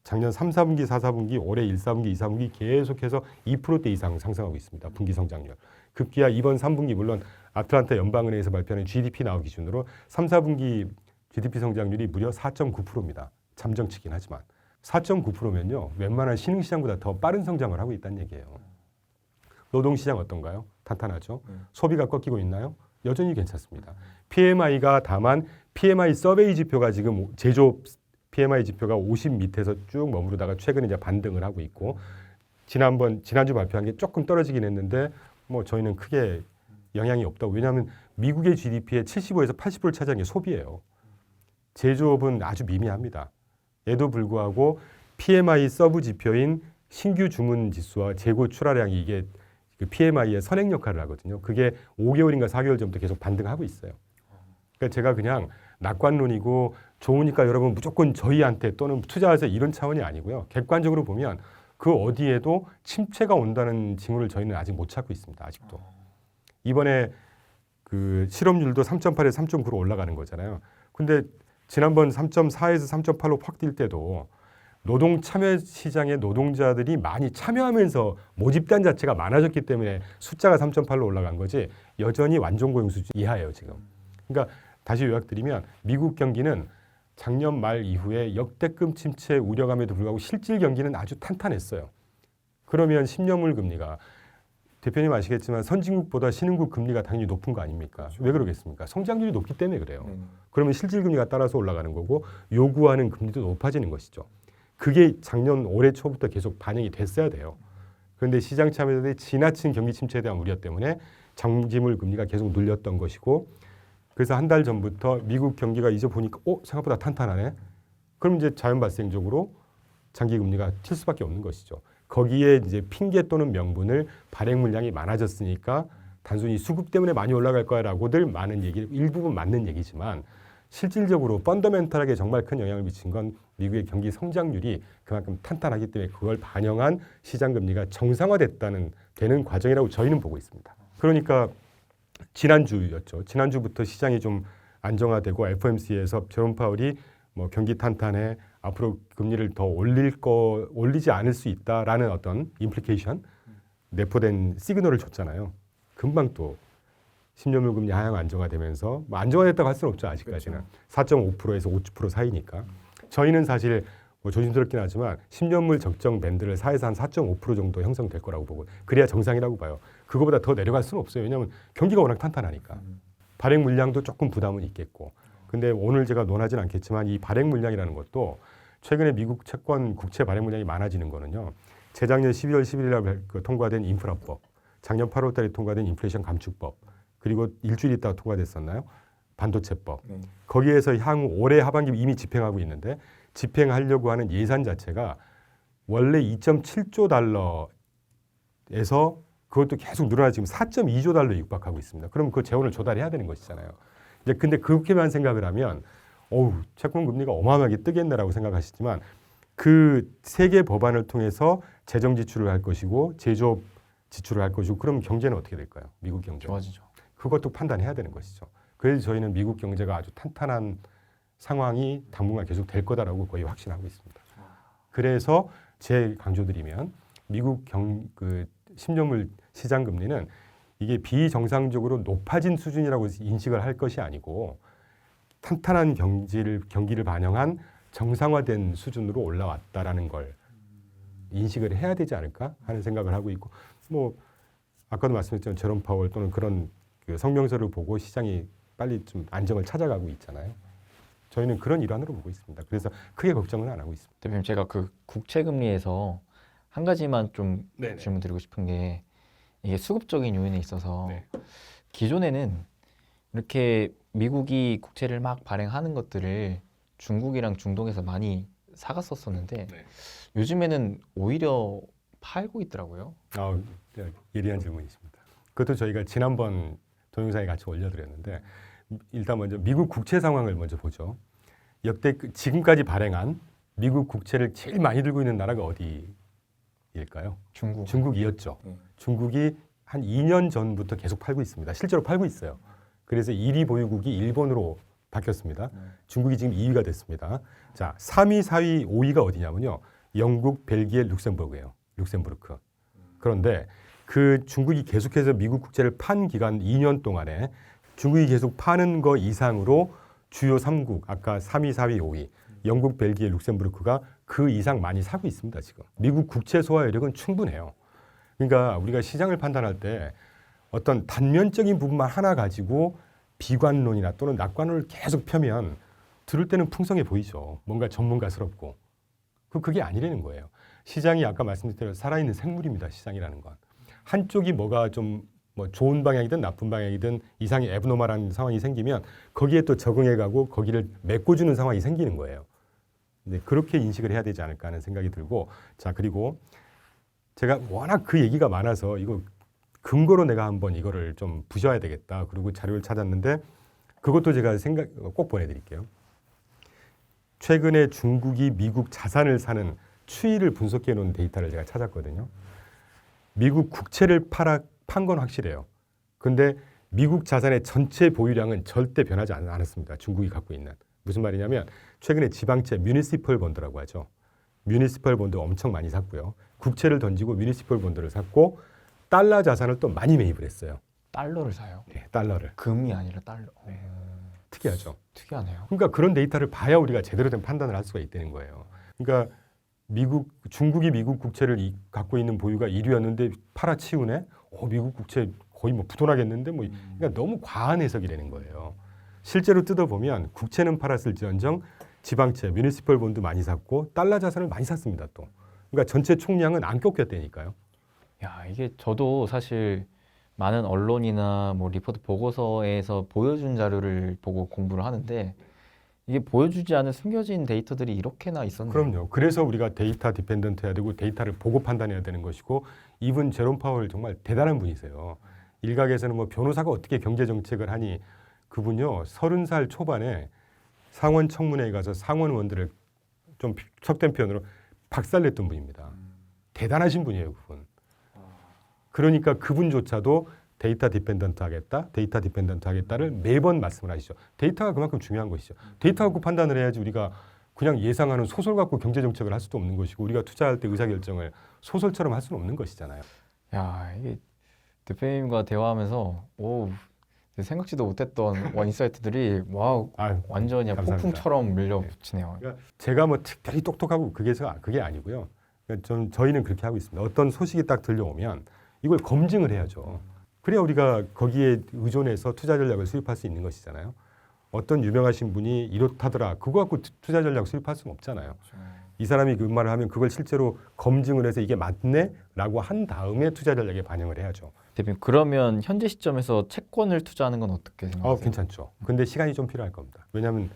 작년 3, 4분기, 4, 4분기, 올해 1, 4분기, 2, 4분기 계속해서 2%대 이상 상승하고 있습니다. 분기 성장률. 급기야 이번 3분기 물론 아틀란타 연방은행에서 발표하는 GDP 나오 기준으로 3, 4분기 GDP 성장률이 무려 4.9%입니다. 잠정치긴 하지만 4.9%면요. 웬만한 신흥시장보다 더 빠른 성장을 하고 있다는 얘기예요. 노동시장 어떤가요? 탄탄하죠. 소비가 꺾이고 있나요? 여전히 괜찮습니다. PMI가 다만 PMI 서베이 지표가 지금 제조업 PMI 지표가 50 밑에서 쭉 머무르다가 최근에 이제 반등을 하고 있고 지난주 발표한 게 조금 떨어지긴 했는데 뭐 저희는 크게 영향이 없다고. 왜냐하면 미국의 GDP의 75에서 80%를 차지하는 게 소비예요. 제조업은 아주 미미합니다. 에도 불구하고 PMI 서브 지표인 신규 주문 지수와 재고 출하량이 이게 그 PMI의 선행 역할을 하거든요. 그게 5개월인가 4개월 전부터 계속 반등하고 있어요. 그러니까 제가 그냥 낙관론이고 좋으니까 여러분 무조건 저희한테 또는 투자하세요 이런 차원이 아니고요. 객관적으로 보면 그 어디에도 침체가 온다는 징후를 저희는 아직 못 찾고 있습니다. 아직도. 이번에 그 실업률도 3.8에서 3.9로 올라가는 거잖아요. 근데 지난번 3.4에서 3.8로 확 뛸 때도 노동 참여 시장의 노동자들이 많이 참여하면서 모집단 자체가 많아졌기 때문에 숫자가 3.8로 올라간 거지 여전히 완전 고용 수준 이하예요, 지금. 그러니까 다시 요약드리면 미국 경기는 작년 말 이후에 역대급 침체 우려감에도 불구하고 실질 경기는 아주 탄탄했어요. 그러면 10년물 금리가 대표님 아시겠지만 선진국보다 신흥국 금리가 당연히 높은 거 아닙니까? 그렇죠. 왜 그러겠습니까? 성장률이 높기 때문에 그래요. 그러면 실질 금리가 따라서 올라가는 거고 요구하는 금리도 높아지는 것이죠. 그게 작년 올해 초부터 계속 반영이 됐어야 돼요. 그런데 시장 참여자들이 지나친 경기 침체에 대한 우려 때문에 장기물 금리가 계속 눌렸던 것이고 그래서 한 달 전부터 미국 경기가 이제 보니까 생각보다 탄탄하네. 그럼 이제 자연 발생적으로 장기 금리가 튈 수밖에 없는 것이죠. 거기에 이제 핑계 또는 명분을 발행 물량이 많아졌으니까 단순히 수급 때문에 많이 올라갈 거야라고들 많은 얘기, 일부분 맞는 얘기지만 실질적으로 펀더멘탈하게 정말 큰 영향을 미친 건 미국의 경기 성장률이 그만큼 탄탄하기 때문에 그걸 반영한 시장 금리가 정상화되는 과정이라고 저희는 보고 있습니다. 그러니까 지난주였죠. 지난주부터 시장이 좀 안정화되고 FOMC에서 제롬 파월이 뭐 경기 탄탄해 앞으로 금리를 더 올리지 않을 수 있다라는 어떤 임플리케이션 내포된 시그널을 줬잖아요. 금방 또 10년물 금리 하향 안정화되면서 뭐 안정화됐다고 할 수는 없죠. 아직까지는. 그렇죠. 4.5%에서 5% 사이니까. 저희는 사실 뭐 조심스럽긴 하지만 10년물 적정 밴드를 4에서 한 4.5% 정도 형성될 거라고 보고 그래야 정상이라고 봐요. 그거보다 더 내려갈 수는 없어요. 왜냐하면 경기가 워낙 탄탄하니까. 발행 물량도 조금 부담은 있겠고. 근데 오늘 제가 논하진 않겠지만 이 발행 물량이라는 것도 최근에 미국 채권 국채 발행 물량이 많아지는 거는요. 재작년 12월 11일 날 통과된 인프라법, 작년 8월 달에 통과된 인플레이션 감축법, 그리고 일주일 있다가 통과됐었나요? 반도체법. 네. 거기에서 향후 올해 하반기 이미 집행하고 있는데 집행하려고 하는 예산 자체가 원래 2.7조 달러에서 그것도 계속 늘어나 지금 4.2조 달러에 육박하고 있습니다. 그럼 그 재원을 조달해야 되는 것이잖아요. 이제 근데 그렇게만 생각을 하면 어우, 채권 금리가 어마어마하게 뜨겠네라고 생각하시지만 그 세 개 법안을 통해서 재정 지출을 할 것이고 제조업 지출을 할 것이고 그럼 경제는 어떻게 될까요? 미국 경제. 좋아지죠. 그것도 판단해야 되는 것이죠. 그래서 저희는 미국 경제가 아주 탄탄한 상황이 당분간 계속 될 거다라고 거의 확신하고 있습니다. 그래서 제 강조드리면 미국 그 10년물 시장 금리는 이게 비정상적으로 높아진 수준이라고 인식을 할 것이 아니고 탄탄한 경기를 반영한 정상화된 수준으로 올라왔다라는 걸 인식을 해야 되지 않을까 하는 생각을 하고 있고 뭐 아까도 말씀드렸지만 제롬 파월 또는 그런 그 성명서를 보고 시장이 빨리 좀 안정을 찾아가고 있잖아요. 저희는 그런 일환으로 보고 있습니다. 그래서 크게 걱정은 안 하고 있습니다. 대표님 제가 그 국채 금리에서 한 가지만 좀 네네. 질문 드리고 싶은 게 이게 수급적인 요인에 있어서 네. 기존에는 이렇게 미국이 국채를 막 발행하는 것들을 중국이랑 중동에서 많이 사갔었었는데 네. 요즘에는 오히려 팔고 있더라고요. 네, 예리한 질문이십니다. 그것도 저희가 지난번 동영상에 같이 올려드렸는데 일단 먼저 미국 국채 상황을 먼저 보죠. 역대 지금까지 발행한 미국 국채를 제일 많이 들고 있는 나라가 어디일까요? 중국. 중국이었죠. 네. 중국이 한 2년 전부터 계속 팔고 있습니다. 실제로 팔고 있어요. 그래서 1위 보유국이 일본으로 바뀌었습니다. 중국이 지금 2위가 됐습니다. 자, 3위, 4위, 5위가 어디냐면요. 영국, 벨기에, 룩셈부르크예요. 룩셈부르크. 그런데 그 중국이 계속해서 미국 국채를 판 기간 2년 동안에 중국이 계속 파는 거 이상으로 주요 3국, 아까 3위, 4위, 5위, 영국, 벨기에, 룩셈부르크가 그 이상 많이 사고 있습니다. 지금. 미국 국채 소화 여력은 충분해요. 그러니까 우리가 시장을 판단할 때 어떤 단면적인 부분만 하나 가지고 비관론이나 또는 낙관론을 계속 펴면 들을 때는 풍성해 보이죠. 뭔가 전문가스럽고. 그게 아니라는 거예요. 시장이 아까 말씀드린 살아있는 생물입니다. 시장이라는 건. 한쪽이 뭐가 좀 뭐 좋은 방향이든 나쁜 방향이든 이상이 애브노멀한 상황이 생기면 거기에 또 적응해가고 거기를 메꿔주는 상황이 생기는 거예요. 근데 그렇게 인식을 해야 되지 않을까 하는 생각이 들고 자 그리고 제가 워낙 그 얘기가 많아서 이거 근거로 내가 한번 이거를 좀 부셔야 되겠다. 그리고 자료를 찾았는데 그것도 제가 꼭 보내드릴게요. 최근에 중국이 미국 자산을 사는 추이를 분석해 놓은 데이터를 제가 찾았거든요. 미국 국채를 판 건 확실해요. 근데 미국 자산의 전체 보유량은 절대 변하지 않았습니다. 중국이 갖고 있는. 무슨 말이냐면 최근에 지방채 뮤니시펄 본드라고 하죠. 뮤니시펄 본드 엄청 많이 샀고요. 국채를 던지고 뮤니시펄 본드를 샀고 달러 자산을 또 많이 매입을 했어요. 달러를 사요. 네, 달러를. 금이 아니라 달러. 특이하죠. 특이하네요. 그러니까 그런 데이터를 봐야 우리가 제대로 된 판단을 할 수가 있다는 거예요. 그러니까 중국이 미국 국채를 갖고 있는 보유가 1위였는데 팔아치우네. 미국 국채 거의 뭐 부도나겠는데 뭐 그러니까 너무 과한 해석이라는 거예요. 실제로 뜯어보면 국채는 팔았을지언정 지방채, 뮤니시펄 본드 많이 샀고 달러 자산을 많이 샀습니다. 또. 그러니까 전체 총량은 안 꺾였다니까요. 야, 이게 저도 사실 많은 언론이나 뭐 리포트 보고서에서 보여준 자료를 보고 공부를 하는데 이게 보여주지 않은 숨겨진 데이터들이 이렇게나 있었네요. 그럼요. 그래서 우리가 데이터 디펜던트 해야 되고 데이터를 보고 판단해야 되는 것이고 이분 제롬 파월 정말 대단한 분이세요. 일각에서는 뭐 변호사가 어떻게 경제 정책을 하니 그분요 30살 초반에 상원 청문회에 가서 상원 의원들을 좀 속된 표현으로 박살냈던 분입니다. 대단하신 분이에요, 그분. 그러니까 그분조차도 데이터 디펜던트 하겠다를 매번 말씀을 하시죠. 데이터가 그만큼 중요한 것이죠. 데이터 갖고 판단을 해야지 우리가 그냥 예상하는 소설 갖고 경제 정책을 할 수도 없는 것이고 우리가 투자할 때 의사결정을 소설처럼 할 수는 없는 것이잖아요. 야, 이게 대표님과 대화하면서 생각지도 못했던 인사이트들이 와우 완전히 감사합니다. 폭풍처럼 밀려붙이네요. 그러니까 제가 뭐 특별히 똑똑하고 그게 아니고요. 그러니까 저희는 그렇게 하고 있습니다. 어떤 소식이 딱 들려오면 이걸 검증을 해야죠. 그래야 우리가 거기에 의존해서 투자 전략을 수립할 수 있는 것이잖아요. 어떤 유명하신 분이 이렇다더라. 그거 갖고 투자 전략 수립할 수는 없잖아요. 이 사람이 그 말을 하면 그걸 실제로 검증을 해서 이게 맞네? 라고 한 다음에 투자 전략에 반영을 해야죠. 대표님 그러면 현재 시점에서 채권을 투자하는 건 어떻게 생각하세요? 괜찮죠. 근데 시간이 좀 필요할 겁니다. 왜냐하면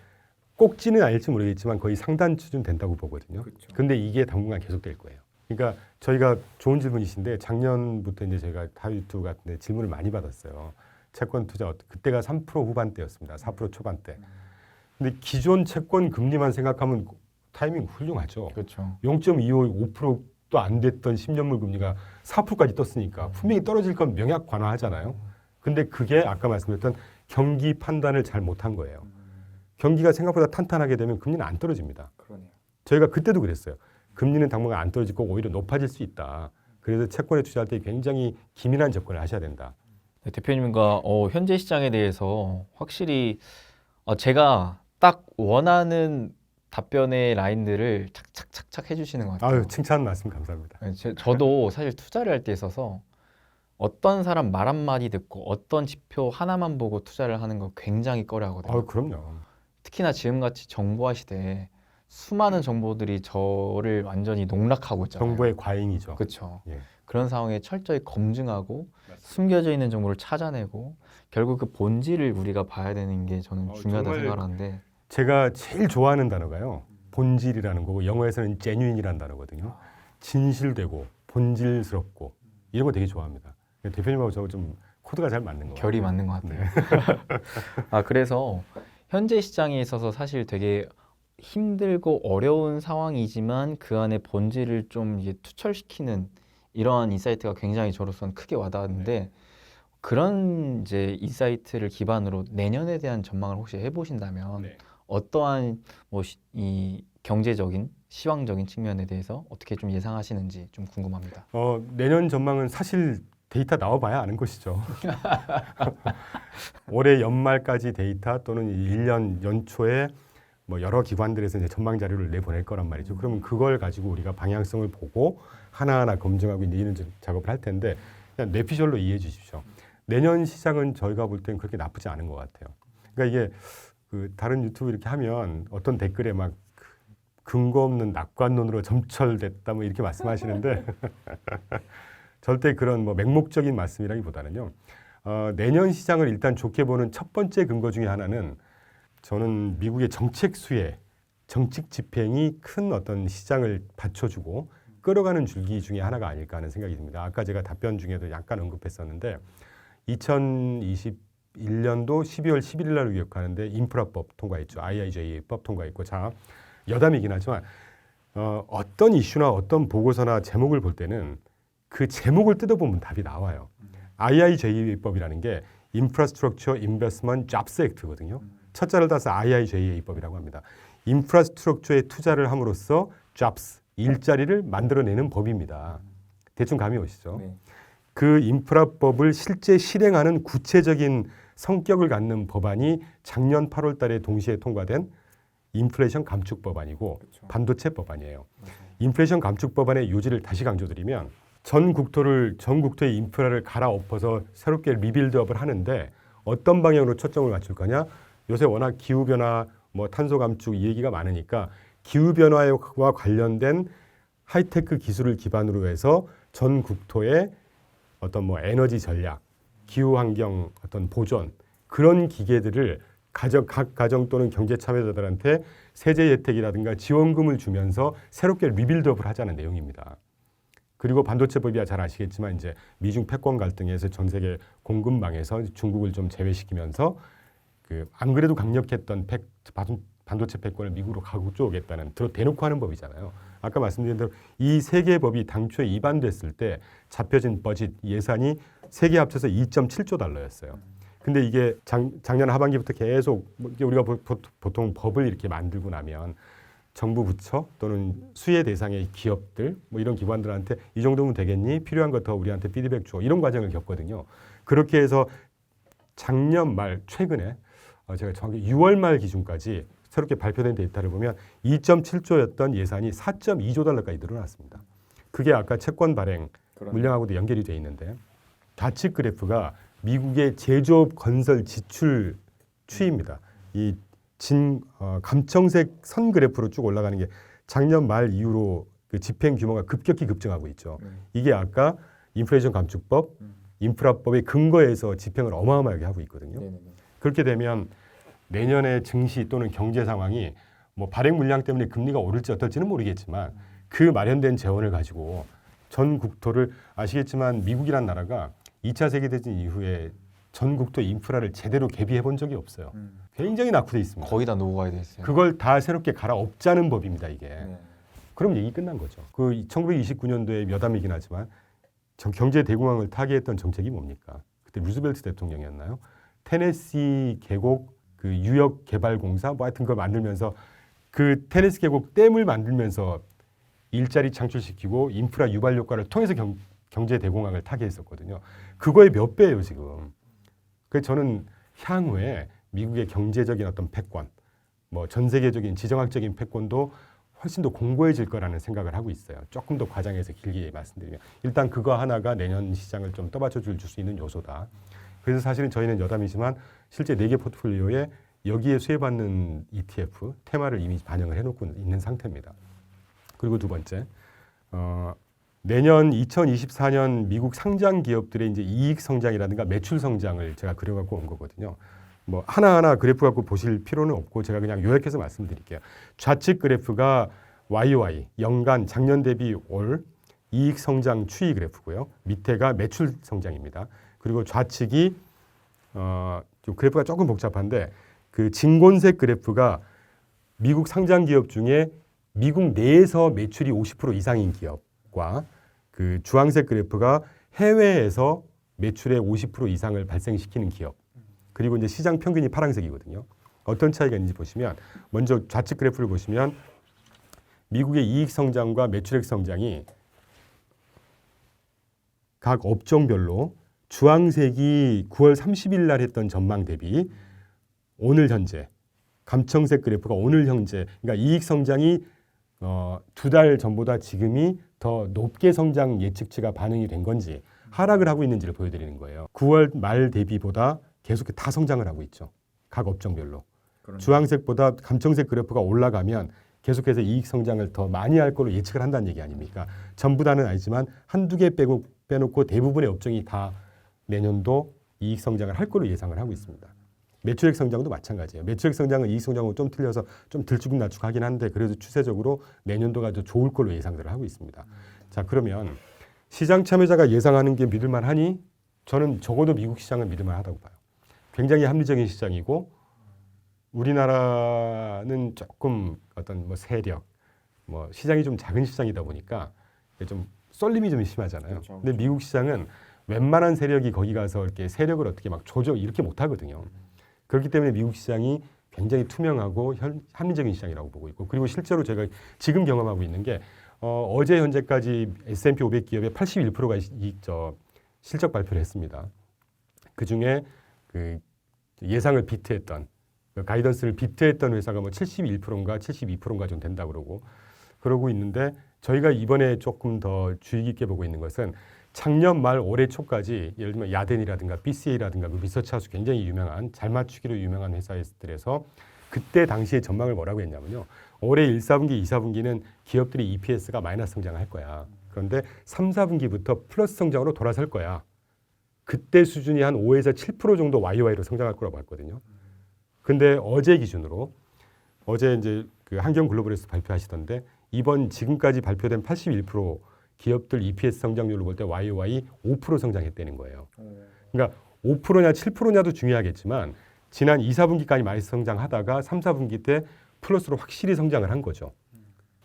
꼭지는 아닐지 모르겠지만 거의 상단 수준 된다고 보거든요. 그렇죠. 근데 이게 당분간 계속될 거예요. 그러니까 저희가 좋은 질문이신데 작년부터 이제 저희가 타유튜브 같은데 질문을 많이 받았어요. 채권 투자 그때가 3% 후반대였습니다. 4% 초반대. 근데 기존 채권 금리만 생각하면 타이밍 훌륭하죠. 그렇죠. 0.25, 5%도 안 됐던 10년물 금리가 4%까지 떴으니까 분명히 떨어질 건 명약 관화하잖아요. 근데 그게 아까 말씀드렸던 경기 판단을 잘 못한 거예요. 경기가 생각보다 탄탄하게 되면 금리는 안 떨어집니다. 그러네요. 저희가 그때도 그랬어요. 금리는 당분간 안 떨어질 거고 오히려 높아질 수 있다. 그래서 채권에 투자할 때 굉장히 기민한 접근을 하셔야 된다. 네, 대표님과 현재 시장에 대해서 확실히 제가 딱 원하는 답변의 라인들을 착착착착 해주시는 것 같아요. 아유, 칭찬 말씀 감사합니다. 네, 저도 사실 투자를 할 때 있어서 어떤 사람 말 한마디 듣고 어떤 지표 하나만 보고 투자를 하는 거 굉장히 꺼려하거든요. 아유, 그럼요. 특히나 지금같이 정보화 시대에 수많은 정보들이 저를 완전히 농락하고 있잖아요. 정보의 과잉이죠. 그렇죠. 예. 그런 상황에 철저히 검증하고 숨겨져 있는 정보를 찾아내고 결국 그 본질을 우리가 봐야 되는 게 저는 중요하다고 정말 생각하는데 제가 제일 좋아하는 단어가요. 본질이라는 거고 영어에서는 genuine이라는 단어거든요. 진실되고 본질스럽고 이런 거 되게 좋아합니다. 대표님하고 저 좀 코드가 잘 맞는 거 같아요. 결이 맞는 것 같아요. 그래서 현재 시장에 있어서 사실 되게 힘들고 어려운 상황이지만 그 안에 본질을 좀 이제 투철시키는 이러한 인사이트가 굉장히 저로서는 크게 와닿았는데 그런 이제 인사이트를 기반으로 내년에 대한 전망을 혹시 해보신다면 어떠한 이 경제적인 시황적인 측면에 대해서 어떻게 좀 예상하시는지 좀 궁금합니다. 내년 전망은 사실 데이터 나와봐야 아는 것이죠. 올해 연말까지 데이터 또는 1년 연초에 뭐 여러 기관들에서 이제 전망 자료를 내보낼 거란 말이죠. 그러면 그걸 가지고 우리가 방향성을 보고 하나하나 검증하고 이제 이런 작업을 할 텐데 그냥 뇌피셜로 이해해 주십시오. 내년 시장은 저희가 볼 때는 그렇게 나쁘지 않은 것 같아요. 그러니까 이게 그 다른 유튜브 이렇게 하면 어떤 댓글에 막 근거 없는 낙관론으로 점철됐다 뭐 이렇게 말씀하시는데 절대 그런 뭐 맹목적인 말씀이라기보다는요. 내년 시장을 일단 좋게 보는 첫 번째 근거 중에 하나는 저는 미국의 정책 수혜, 정책 집행이 큰 어떤 시장을 받쳐주고 끌어가는 줄기 중에 하나가 아닐까 하는 생각이 듭니다. 아까 제가 답변 중에도 약간 언급했었는데 2021년도 12월 11일 날 기억하는데 인프라법 통과했죠. IIJA법 통과했고 자 여담이긴 하지만 어떤 이슈나 어떤 보고서나 제목을 볼 때는 그 제목을 뜯어보면 답이 나와요. IIJA법이라는 게 Infrastructure Investment Jobs Act거든요. 첫 자를 따서 IIJA법이라고 합니다. 인프라스트럭처에 투자를 함으로써 jobs, 일자리를 만들어내는 법입니다. 대충 감이 오시죠? 네. 그 인프라법을 실제 실행하는 구체적인 성격을 갖는 법안이 작년 8월 달에 동시에 통과된 인플레이션 감축 법안이고 그렇죠. 반도체 법안이에요. 맞아요. 인플레이션 감축 법안의 요지를 다시 강조드리면 전 국토의 인프라를 갈아엎어서 새롭게 리빌드업을 하는데 어떤 방향으로 초점을 맞출 거냐? 요새 워낙 기후변화, 뭐 탄소 감축 이 얘기가 많으니까 기후변화와 관련된 하이테크 기술을 기반으로 해서 전 국토의 어떤 뭐 에너지 전략, 기후환경 어떤 보존 그런 기계들을 각 가정 또는 경제 참여자들한테 세제 혜택이라든가 지원금을 주면서 새롭게 리빌드업을 하자는 내용입니다. 그리고 반도체법이야 잘 아시겠지만 이제 미중 패권 갈등에서 전 세계 공급망에서 중국을 좀 제외시키면서 그 안 그래도 강력했던 반도체 패권을 미국으로 가져오겠다는 대놓고 하는 법이잖아요. 아까 말씀드린 대로 이 세 개의 법이 당초에 입안됐을 때 잡혀진 버짓 예산이 세 개 합쳐서 2.7조 달러였어요. 근데 이게 작년 하반기부터 계속 우리가 보통 법을 이렇게 만들고 나면 정부 부처 또는 수혜 대상의 기업들 뭐 이런 기관들한테 이 정도면 되겠니? 필요한 거 더 우리한테 피드백 줘. 이런 과정을 겪거든요. 그렇게 해서 작년 말 최근에 제가 정확히 6월 말 기준까지 새롭게 발표된 데이터를 보면 2.7조였던 예산이 4.2조 달러까지 늘어났습니다. 그게 아까 채권 발행 물량하고도 연결이 돼 있는데 좌측 그래프가 미국의 제조업 건설 지출 추이입니다. 이 감청색 선 그래프로 쭉 올라가는 게 작년 말 이후로 그 집행 규모가 급격히 급증하고 있죠. 이게 아까 인플레이션 감축법, 인프라법의 근거에서 집행을 어마어마하게 하고 있거든요. 네네네. 그렇게 되면 내년의 증시 또는 경제 상황이 뭐 발행 물량 때문에 금리가 오를지 어떨지는 모르겠지만 그 마련된 재원을 가지고 전 국토를 아시겠지만 미국이란 나라가 2차 세계대전 이후에 전 국토 인프라를 제대로 개비해 본 적이 없어요. 굉장히 낙후돼 있습니다. 거의 다 노후화에 돼 있어요. 그걸 다 새롭게 갈아엎자는 법입니다, 이게. 네. 그럼 얘기 끝난 거죠. 그 1929년도에 몇 암이긴 하지만 경제 대공황을 타개했던 정책이 뭡니까? 그때 루즈벨트 대통령이었나요? 테네시 계곡 그 유역 개발 공사 뭐 하여튼 그걸 만들면서 그 테네시 계곡 댐을 만들면서 일자리 창출시키고 인프라 유발 효과를 통해서 경제 대공황을 타개했었거든요. 그거의 몇 배예요, 지금. 그래서 저는 향후에 미국의 경제적인 어떤 패권, 뭐 전 세계적인 지정학적인 패권도 훨씬 더 공고해질 거라는 생각을 하고 있어요. 조금 더 과장해서 길게 말씀드리면 일단 그거 하나가 내년 시장을 좀 떠받쳐 줄 수 있는 요소다. 그래서 사실은 저희는 여담이지만 실제 4개 포트폴리오에 여기에 수혜받는 ETF 테마를 이미 반영을 해놓고 있는 상태입니다. 그리고 두 번째, 내년 2024년 미국 상장 기업들의 이제 이익 성장이라든가 매출 성장을 제가 그려갖고 온 거거든요. 뭐 하나하나 그래프 갖고 보실 필요는 없고 제가 그냥 요약해서 말씀드릴게요. 좌측 그래프가 YOY 연간 작년 대비 올 이익 성장 추이 그래프고요. 밑에가 매출 성장입니다. 그리고 좌측이 좀 그래프가 조금 복잡한데 그 진곤색 그래프가 미국 상장 기업 중에 미국 내에서 매출이 50% 이상인 기업과 그 주황색 그래프가 해외에서 매출의 50% 이상을 발생시키는 기업. 그리고 이제 시장 평균이 파란색이거든요. 어떤 차이가 있는지 보시면 먼저 좌측 그래프를 보시면 미국의 이익 성장과 매출액 성장이 각 업종별로 주황색이 9월 30일 날 했던 전망 대비 오늘 현재, 감청색 그래프가 오늘 현재, 그러니까 이익 성장이 2달 전보다 지금이 더 높게 성장 예측치가 반영이 된 건지 하락을 하고 있는지를 보여드리는 거예요. 9월 말 대비보다 계속 다 성장을 하고 있죠. 각 업종별로. 주황색보다 감청색 그래프가 올라가면 계속해서 이익 성장을 더 많이 할 걸로 예측을 한다는 얘기 아닙니까? 전부 다는 아니지만 한두 개 빼놓고 대부분의 업종이 다 내년도 이익 성장을 할 걸로 예상을 하고 있습니다. 매출액 성장도 마찬가지예요. 매출액 성장은 이익 성장하고 좀 틀려서 좀 들쭉날쭉하긴 한데 그래도 추세적으로 내년도가 더 좋을 걸로 예상들을 하고 있습니다. 자, 그러면 시장 참여자가 예상하는 게 믿을만하니? 저는 적어도 미국 시장은 믿을만하다고 봐요. 굉장히 합리적인 시장이고 우리나라는 조금 어떤 뭐 세력, 뭐 시장이 좀 작은 시장이다 보니까 좀 쏠림이 좀 심하잖아요. 그렇죠. 근데 미국 시장은 웬만한 세력이 거기 가서 이렇게 세력을 어떻게 막 조정 이렇게 못 하거든요. 그렇기 때문에 미국 시장이 굉장히 투명하고 합리적인 시장이라고 보고 있고 그리고 실제로 제가 지금 경험하고 있는 게 어제 현재까지 S&P 500 기업의 81%가 실적 발표를 했습니다. 그 중에 그 예상을 비트했던 가이던스를 비트했던 회사가 뭐 71%인가 72%인가 좀 된다 그러고 있는데 저희가 이번에 조금 더 주의 깊게 보고 있는 것은 작년 말 올해 초까지 예를 들면 야덴이라든가 BCA라든가 그 리서치하우스 굉장히 유명한 잘 맞추기로 유명한 회사들에서 그때 당시에 전망을 뭐라고 했냐면요. 올해 1, 4분기, 2, 4분기는 기업들이 EPS가 마이너스 성장할 거야. 그런데 3, 4분기부터 플러스 성장으로 돌아설 거야. 그때 수준이 한 5에서 7% 정도 YOY로 성장할 거라고 봤거든요. 근데 어제 기준으로 어제 이제 그 한경글로벌에서 발표하시던데 이번 지금까지 발표된 81% 기업들 EPS 성장률을 볼 때 YOY 5% 성장했다는 거예요. 그러니까 5%냐 7%냐도 중요하겠지만 지난 2, 4분기까지 많이 성장하다가 3, 4분기 때 플러스로 확실히 성장을 한 거죠.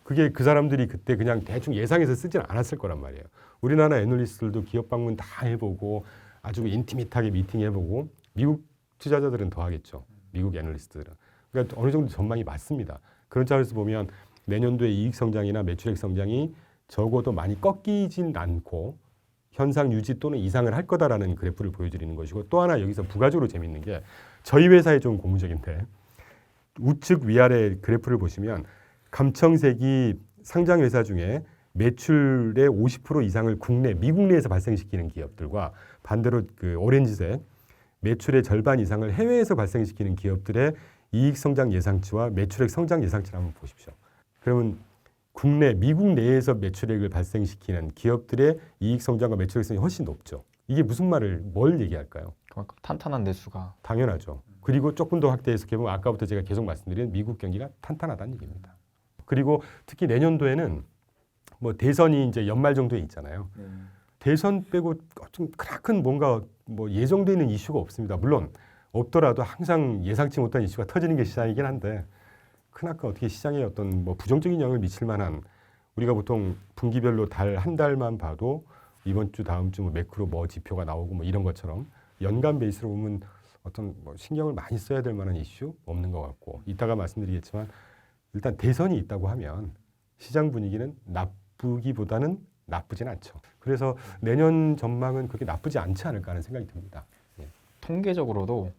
그게 그 사람들이 그때 그냥 대충 예상해서 쓰지는 않았을 거란 말이에요. 우리나라 애널리스트들도 기업 방문 다 해보고 아주 인티밋하게 미팅해보고 미국 투자자들은 더 하겠죠. 미국 애널리스트들은. 그러니까 어느 정도 전망이 맞습니다. 그런 차원에서 보면 내년도의 이익 성장이나 매출액 성장이 적어도 많이 꺾이진 않고 현상 유지 또는 이상을 할 거다라는 그래프를 보여드리는 것이고 또 하나 여기서 부가적으로 재밌는 게 저희 회사에 좀 고무적인데 우측 위아래 그래프를 보시면 감청색이 상장 회사 중에 매출의 50% 이상을 국내, 미국 내에서 발생시키는 기업들과 반대로 그 오렌지색 매출의 절반 이상을 해외에서 발생시키는 기업들의 이익 성장 예상치와 매출액 성장 예상치를 한번 보십시오. 그러면 국내, 미국 내에서 매출액을 발생시키는 기업들의 이익 성장과 매출액 성장이 훨씬 높죠. 이게 무슨 말을 뭘 얘기할까요? 그만큼 탄탄한 내수가 당연하죠. 그리고 조금 더 확대해서 보면 아까부터 제가 계속 말씀드린 미국 경기가 탄탄하다는 얘기입니다. 그리고 특히 내년도에는 뭐 대선이 이제 연말 정도에 있잖아요. 대선 빼고 좀 크나큰 뭔가 뭐 예정되어 있는 이슈가 없습니다. 물론 없더라도 항상 예상치 못한 이슈가 터지는 게 시장이긴 한데 크나큰 어떻게 시장에 어떤 뭐 부정적인 영향을 미칠 만한 우리가 보통 분기별로 한 달만 봐도 이번 주 다음 주 뭐 매크로 뭐 지표가 나오고 뭐 이런 것처럼 연간 베이스로 보면 어떤 뭐 신경을 많이 써야 될 만한 이슈 없는 것 같고 이따가 말씀드리겠지만 일단 대선이 있다고 하면 시장 분위기는 나쁘기보다는 나쁘진 않죠. 그래서 내년 전망은 그렇게 나쁘지 않지 않을까 하는 생각이 듭니다. 통계적으로도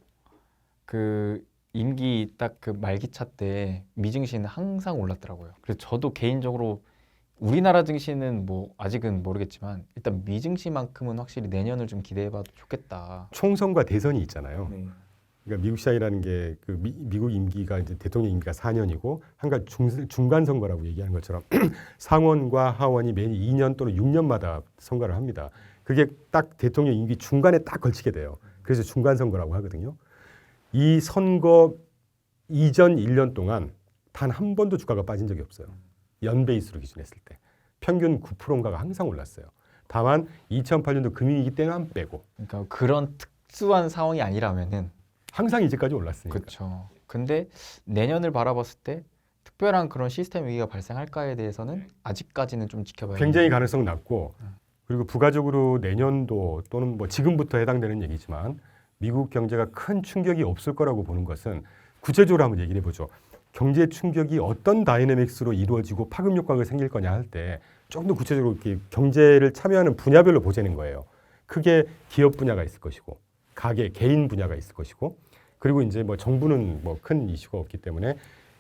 그 임기 딱 그 말기차 때 미증시는 항상 올랐더라고요. 그래서 저도 개인적으로 우리나라 증시는 뭐 아직은 모르겠지만 일단 미증시만큼은 확실히 내년을 좀 기대해봐도 좋겠다. 총선과 대선이 있잖아요. 네. 그러니까 미국 시장이라는 게 그 미국 임기가 이제 대통령 임기가 4년이고 한가 중간 선거라고 얘기하는 것처럼 상원과 하원이 매년 2년 또는 6년마다 선거를 합니다. 그게 딱 대통령 임기 중간에 딱 걸치게 돼요. 그래서 중간 선거라고 하거든요. 이 선거 이전 1년 동안 단 한 번도 주가가 빠진 적이 없어요. 연베이스로 기준했을 때 평균 9%인가가 항상 올랐어요. 다만 2008년도 금융위기 때만 빼고 그러니까 그런 특수한 상황이 아니라면은 항상 이제까지 올랐으니까. 그렇죠. 근데 내년을 바라봤을 때 특별한 그런 시스템 위기가 발생할까에 대해서는 아직까지는 좀 지켜봐야 굉장히 가능성 낮고 그리고 부가적으로 내년도 또는 뭐 지금부터 해당되는 얘기지만 미국 경제가 큰 충격이 없을 거라고 보는 것은 구체적으로 한번 얘기를 해보죠. 경제 충격이 어떤 다이내믹스로 이루어지고 파급 효과가 생길 거냐 할 때 조금 더 구체적으로 이렇게 경제를 참여하는 분야별로 보자는 거예요. 크게 기업 분야가 있을 것이고 가계, 개인 분야가 있을 것이고 그리고 이제 뭐 정부는 뭐 큰 이슈가 없기 때문에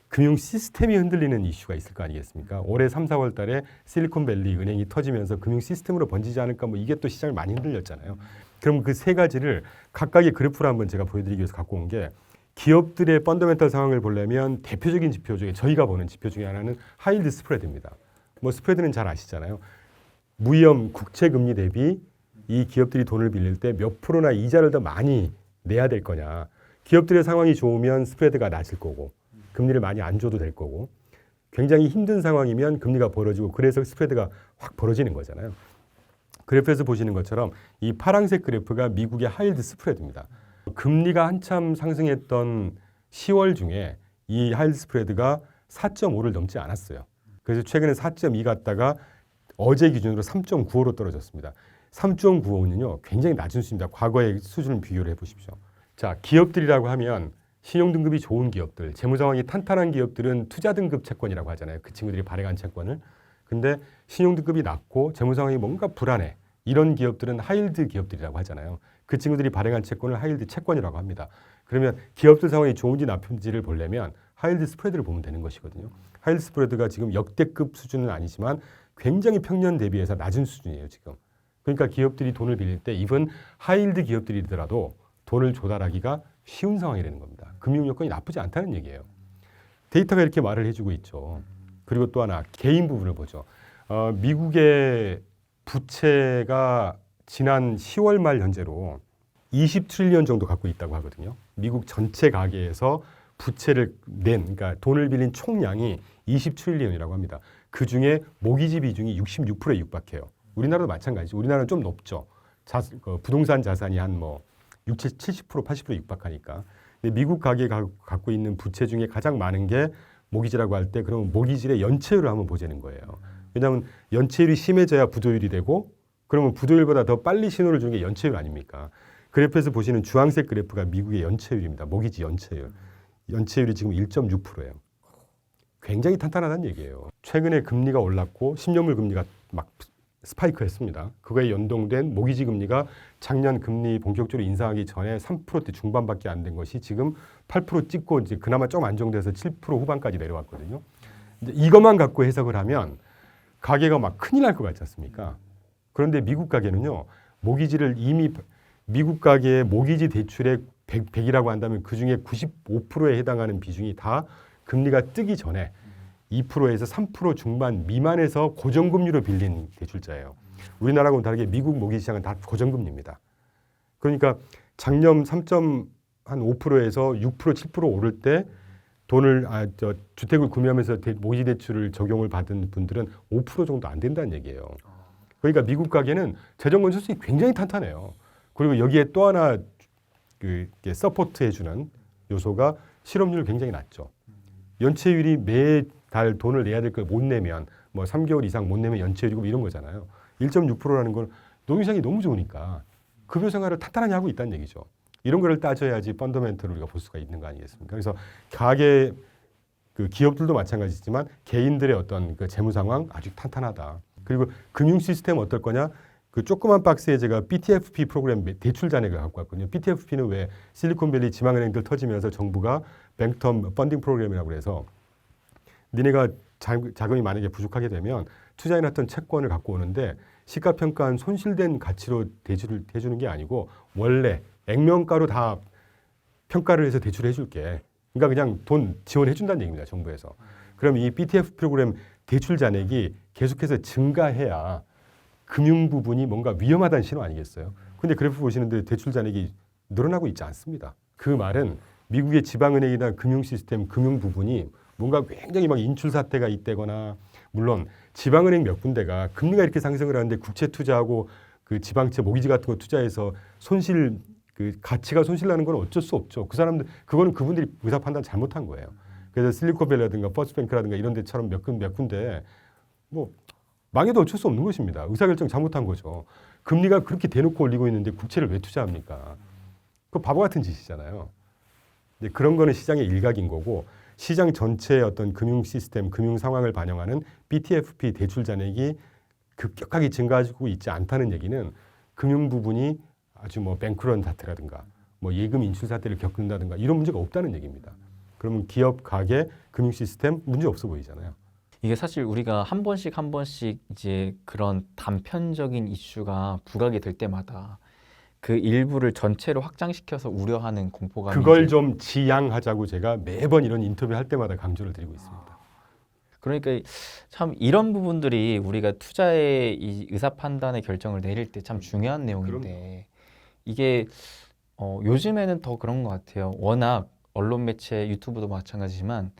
금융 시스템이 흔들리는 이슈가 있을 거 아니겠습니까? 올해 3, 4월 달에 실리콘밸리 은행이 터지면서 금융 시스템으로 번지지 않을까 뭐 이게 또 시장을 많이 흔들렸잖아요. 그럼 그 세 가지를 각각의 그래프로 한번 제가 보여드리기 위해서 갖고 온 게 기업들의 펀더멘털 상황을 보려면 대표적인 지표 중에 저희가 보는 지표 중에 하나는 하이힐드 스프레드입니다. 뭐 스프레드는 잘 아시잖아요. 무위험 국채 금리 대비 이 기업들이 돈을 빌릴 때 몇 프로나 이자를 더 많이 내야 될 거냐. 기업들의 상황이 좋으면 스프레드가 낮을 거고 금리를 많이 안 줘도 될 거고 굉장히 힘든 상황이면 금리가 벌어지고 그래서 스프레드가 확 벌어지는 거잖아요. 그래프에서 보시는 것처럼 이 파란색 그래프가 미국의 하이힐드 스프레드입니다. 금리가 한참 상승했던 10월 중에 이 하이힐드 스프레드가 4.5를 넘지 않았어요. 그래서 최근에 4.2 갔다가 어제 기준으로 3.95로 떨어졌습니다. 3.95는요 굉장히 낮은 수입니다. 과거의 수준을 비교를 해보십시오. 자, 기업들이라고 하면 신용등급이 좋은 기업들, 재무상황이 탄탄한 기업들은 투자등급 채권이라고 하잖아요. 그 친구들이 발행한 채권을. 근데 신용등급이 낮고 재무상황이 뭔가 불안해. 이런 기업들은 하이힐드 기업들이라고 하잖아요. 그 친구들이 발행한 채권을 하이힐드 채권이라고 합니다. 그러면 기업들 상황이 좋은지 나쁜지를 보려면 하이힐드 스프레드를 보면 되는 것이거든요. 하이힐드 스프레드가 지금 역대급 수준은 아니지만 굉장히 평년 대비해서 낮은 수준이에요, 지금. 그러니까 기업들이 돈을 빌릴 때 이번 하이힐드 기업들이더라도 돈을 조달하기가 쉬운 상황이 되는 겁니다. 금융 여건이 나쁘지 않다는 얘기예요. 데이터가 이렇게 말을 해주고 있죠. 그리고 또 하나 개인 부분을 보죠. 미국의 부채가 지난 10월 말 현재로 20트릴리언 정도 갖고 있다고 하거든요. 미국 전체 가계에서 부채를 그러니까 돈을 빌린 총량이 20트릴리언이라고 합니다. 그 중에 모기지 비중이 66%에 육박해요. 우리나라도 마찬가지죠. 우리나라는 좀 높죠. 부동산 자산이 한 뭐 60, 70%, 80%에 육박하니까. 근데 미국 가계가 갖고 있는 부채 중에 가장 많은 게 모기지라고 할 때 그러면 모기지의 연체율을 한번 보자는 거예요. 왜냐하면 연체율이 심해져야 부도율이 되고 그러면 부도율보다 더 빨리 신호를 주는 게 연체율 아닙니까? 그래프에서 보시는 주황색 그래프가 미국의 연체율입니다. 모기지 연체율. 연체율이 지금 1.6%예요. 굉장히 탄탄하다는 얘기예요. 최근에 금리가 올랐고 10년물 금리가 막 스파이크했습니다. 그거에 연동된 모기지 금리가 작년 금리 본격적으로 인상하기 전에 3%대 중반밖에 안 된 것이 지금 8% 찍고 이제 그나마 좀 안정돼서 7% 후반까지 내려왔거든요. 이제 이것만 갖고 해석을 하면 가계가 막 큰일 날 것 같지 않습니까? 그런데 미국 가계는요. 모기지를 이미 미국 가계의 모기지 대출의 100이라고 한다면 그중에 95%에 해당하는 비중이 다 금리가 뜨기 전에 2%에서 3% 중반 미만에서 고정금리로 빌린 대출자예요. 우리나라하고는 다르게 미국 모기 시장은 다 고정금리입니다. 그러니까 작년 3.5%에서 6%, 7% 오를 때 돈을 주택을 구매하면서 모기 대출을 적용을 받은 분들은 5% 정도 안 된다는 얘기예요. 그러니까 미국 가게는 재정 건전성이 굉장히 탄탄해요. 그리고 여기에 또 하나 서포트해주는 요소가 실업률이 굉장히 낮죠. 연체율이 매달 돈을 내야 될 걸 못 내면 뭐 3개월 이상 못 내면 연체율이고 이런 거잖아요. 1.6%라는 건 노동시장이 너무 좋으니까 급여 생활을 탄탄하게 하고 있다는 얘기죠. 이런 거를 따져야지 펀더멘털을 우리가 볼 수가 있는 거 아니겠습니까? 그래서 가계 기업들도 마찬가지지만 개인들의 어떤 그 재무 상황 아주 탄탄하다. 그리고 금융 시스템 어떨 거냐? 그 조그만 박스에 제가 BTFP 프로그램 대출 잔액을 갖고 왔거든요. BTFP는 왜 실리콘밸리 지방은행들 터지면서 정부가 뱅텀 펀딩 프로그램이라고 해서 니네가 자금이 만약에 부족하게 되면 투자해놨던 채권을 갖고 오는데 시가평가한 손실된 가치로 대출을 해주는 게 아니고 원래 액면가로 다 평가를 해서 대출을 해줄게. 그러니까 그냥 돈 지원해준다는 얘기입니다. 정부에서. 그럼 이 BTF 프로그램 대출 잔액이 계속해서 증가해야 금융 부분이 뭔가 위험하다는 신호 아니겠어요? 근데 그래프 보시는데 대출 잔액이 늘어나고 있지 않습니다. 그 말은 미국의 지방은행이나 금융 시스템, 금융 부분이 뭔가 굉장히 막 인출 사태가 있다거나 물론 지방은행 몇 군데가 금리가 이렇게 상승을 하는데 국채 투자하고 그 지방채 모기지 같은 거 투자해서 손실 그 가치가 손실나는 건 어쩔 수 없죠. 그 사람들 그거는 그분들이 의사 판단 잘못한 거예요. 그래서 실리콘밸리라든가 퍼스트뱅크라든가 이런 데처럼 몇 군데 뭐 망해도 어쩔 수 없는 것입니다. 의사결정 잘못한 거죠. 금리가 그렇게 대놓고 올리고 있는데 국채를 왜 투자합니까? 그 바보 같은 짓이잖아요. 근데 그런 거는 시장의 일각인 거고 시장 전체의 어떤 금융 시스템, 금융 상황을 반영하는 BTFP 대출 잔액이 급격하게 증가하고 있지 않다는 얘기는 금융 부분이 아주 뭐 뱅크런 사태라든가 뭐 예금 인출 사태를 겪는다든가 이런 문제가 없다는 얘기입니다. 그러면 기업, 가계, 금융 시스템 문제 없어 보이잖아요. 이게 사실 우리가 한 번씩 이제 그런 단편적인 이슈가 부각이 될 때마다 그 일부를 전체로 확장시켜서 우려하는 공포감이 그걸 좀 지양하자고 제가 매번 이런 인터뷰 할 때마다 강조를 드리고 있습니다. 그러니까 참 이런 부분들이 우리가 투자의 이 의사 판단의 결정을 내릴 때 참 중요한 내용인데 이게 요즘에는 더 그런 것 같아요. 워낙 언론 매체, 유튜브도 마찬가지지만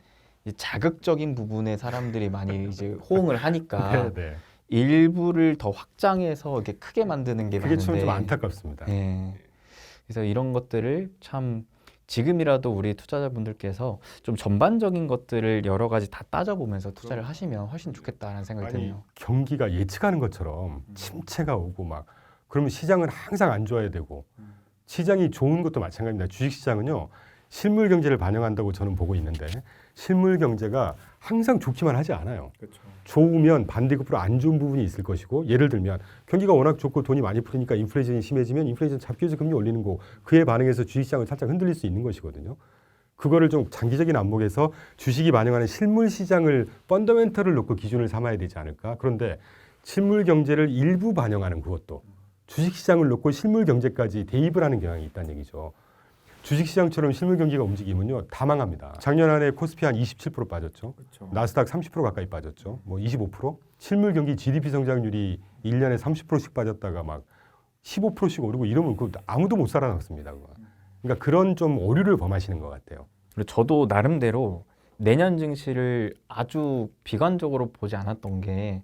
이 자극적인 부분에 사람들이 많이 이제 호응을 하니까 네. 일부를 더 확장해서 이렇게 크게 만드는 게 그게 많은데 좀 안타깝습니다. 예. 그래서 이런 것들을 참 지금이라도 우리 투자자분들께서 좀 전반적인 것들을 여러 가지 다 따져보면서 투자를 하시면 훨씬 좋겠다라는 생각이 아니, 드네요. 경기가 예측하는 것처럼 침체가 오고 막 그러면 시장은 항상 안 좋아야 되고 시장이 좋은 것도 마찬가지입니다. 주식시장은요. 실물 경제를 반영한다고 저는 보고 있는데 실물 경제가 항상 좋기만 하지 않아요. 그렇죠. 좋으면 반대급부로 안 좋은 부분이 있을 것이고 예를 들면 경기가 워낙 좋고 돈이 많이 풀리니까 인플레이션이 심해지면 인플레이션 잡기 위해서 금리 올리는 거 그에 반응해서 주식시장을 살짝 흔들릴 수 있는 것이거든요. 그거를 좀 장기적인 안목에서 주식이 반영하는 실물 시장을 펀더멘털을 놓고 기준을 삼아야 되지 않을까. 그런데 실물 경제를 일부 반영하는 그것도 주식시장을 놓고 실물 경제까지 대입을 하는 경향이 있다는 얘기죠. 주식시장처럼 실물 경기가 움직이면요 다 망합니다. 작년 한 해 코스피 한 27% 빠졌죠. 그렇죠. 나스닥 30% 가까이 빠졌죠. 뭐 25%? 실물 경기 GDP 성장률이 1년에 30%씩 빠졌다가 막 15%씩 오르고 이러면 그 아무도 못 살아남습니다. 그거. 그러니까 그런 좀 오류를 범하시는 것 같아요. 그리고 저도 나름대로 내년 증시를 아주 비관적으로 보지 않았던 게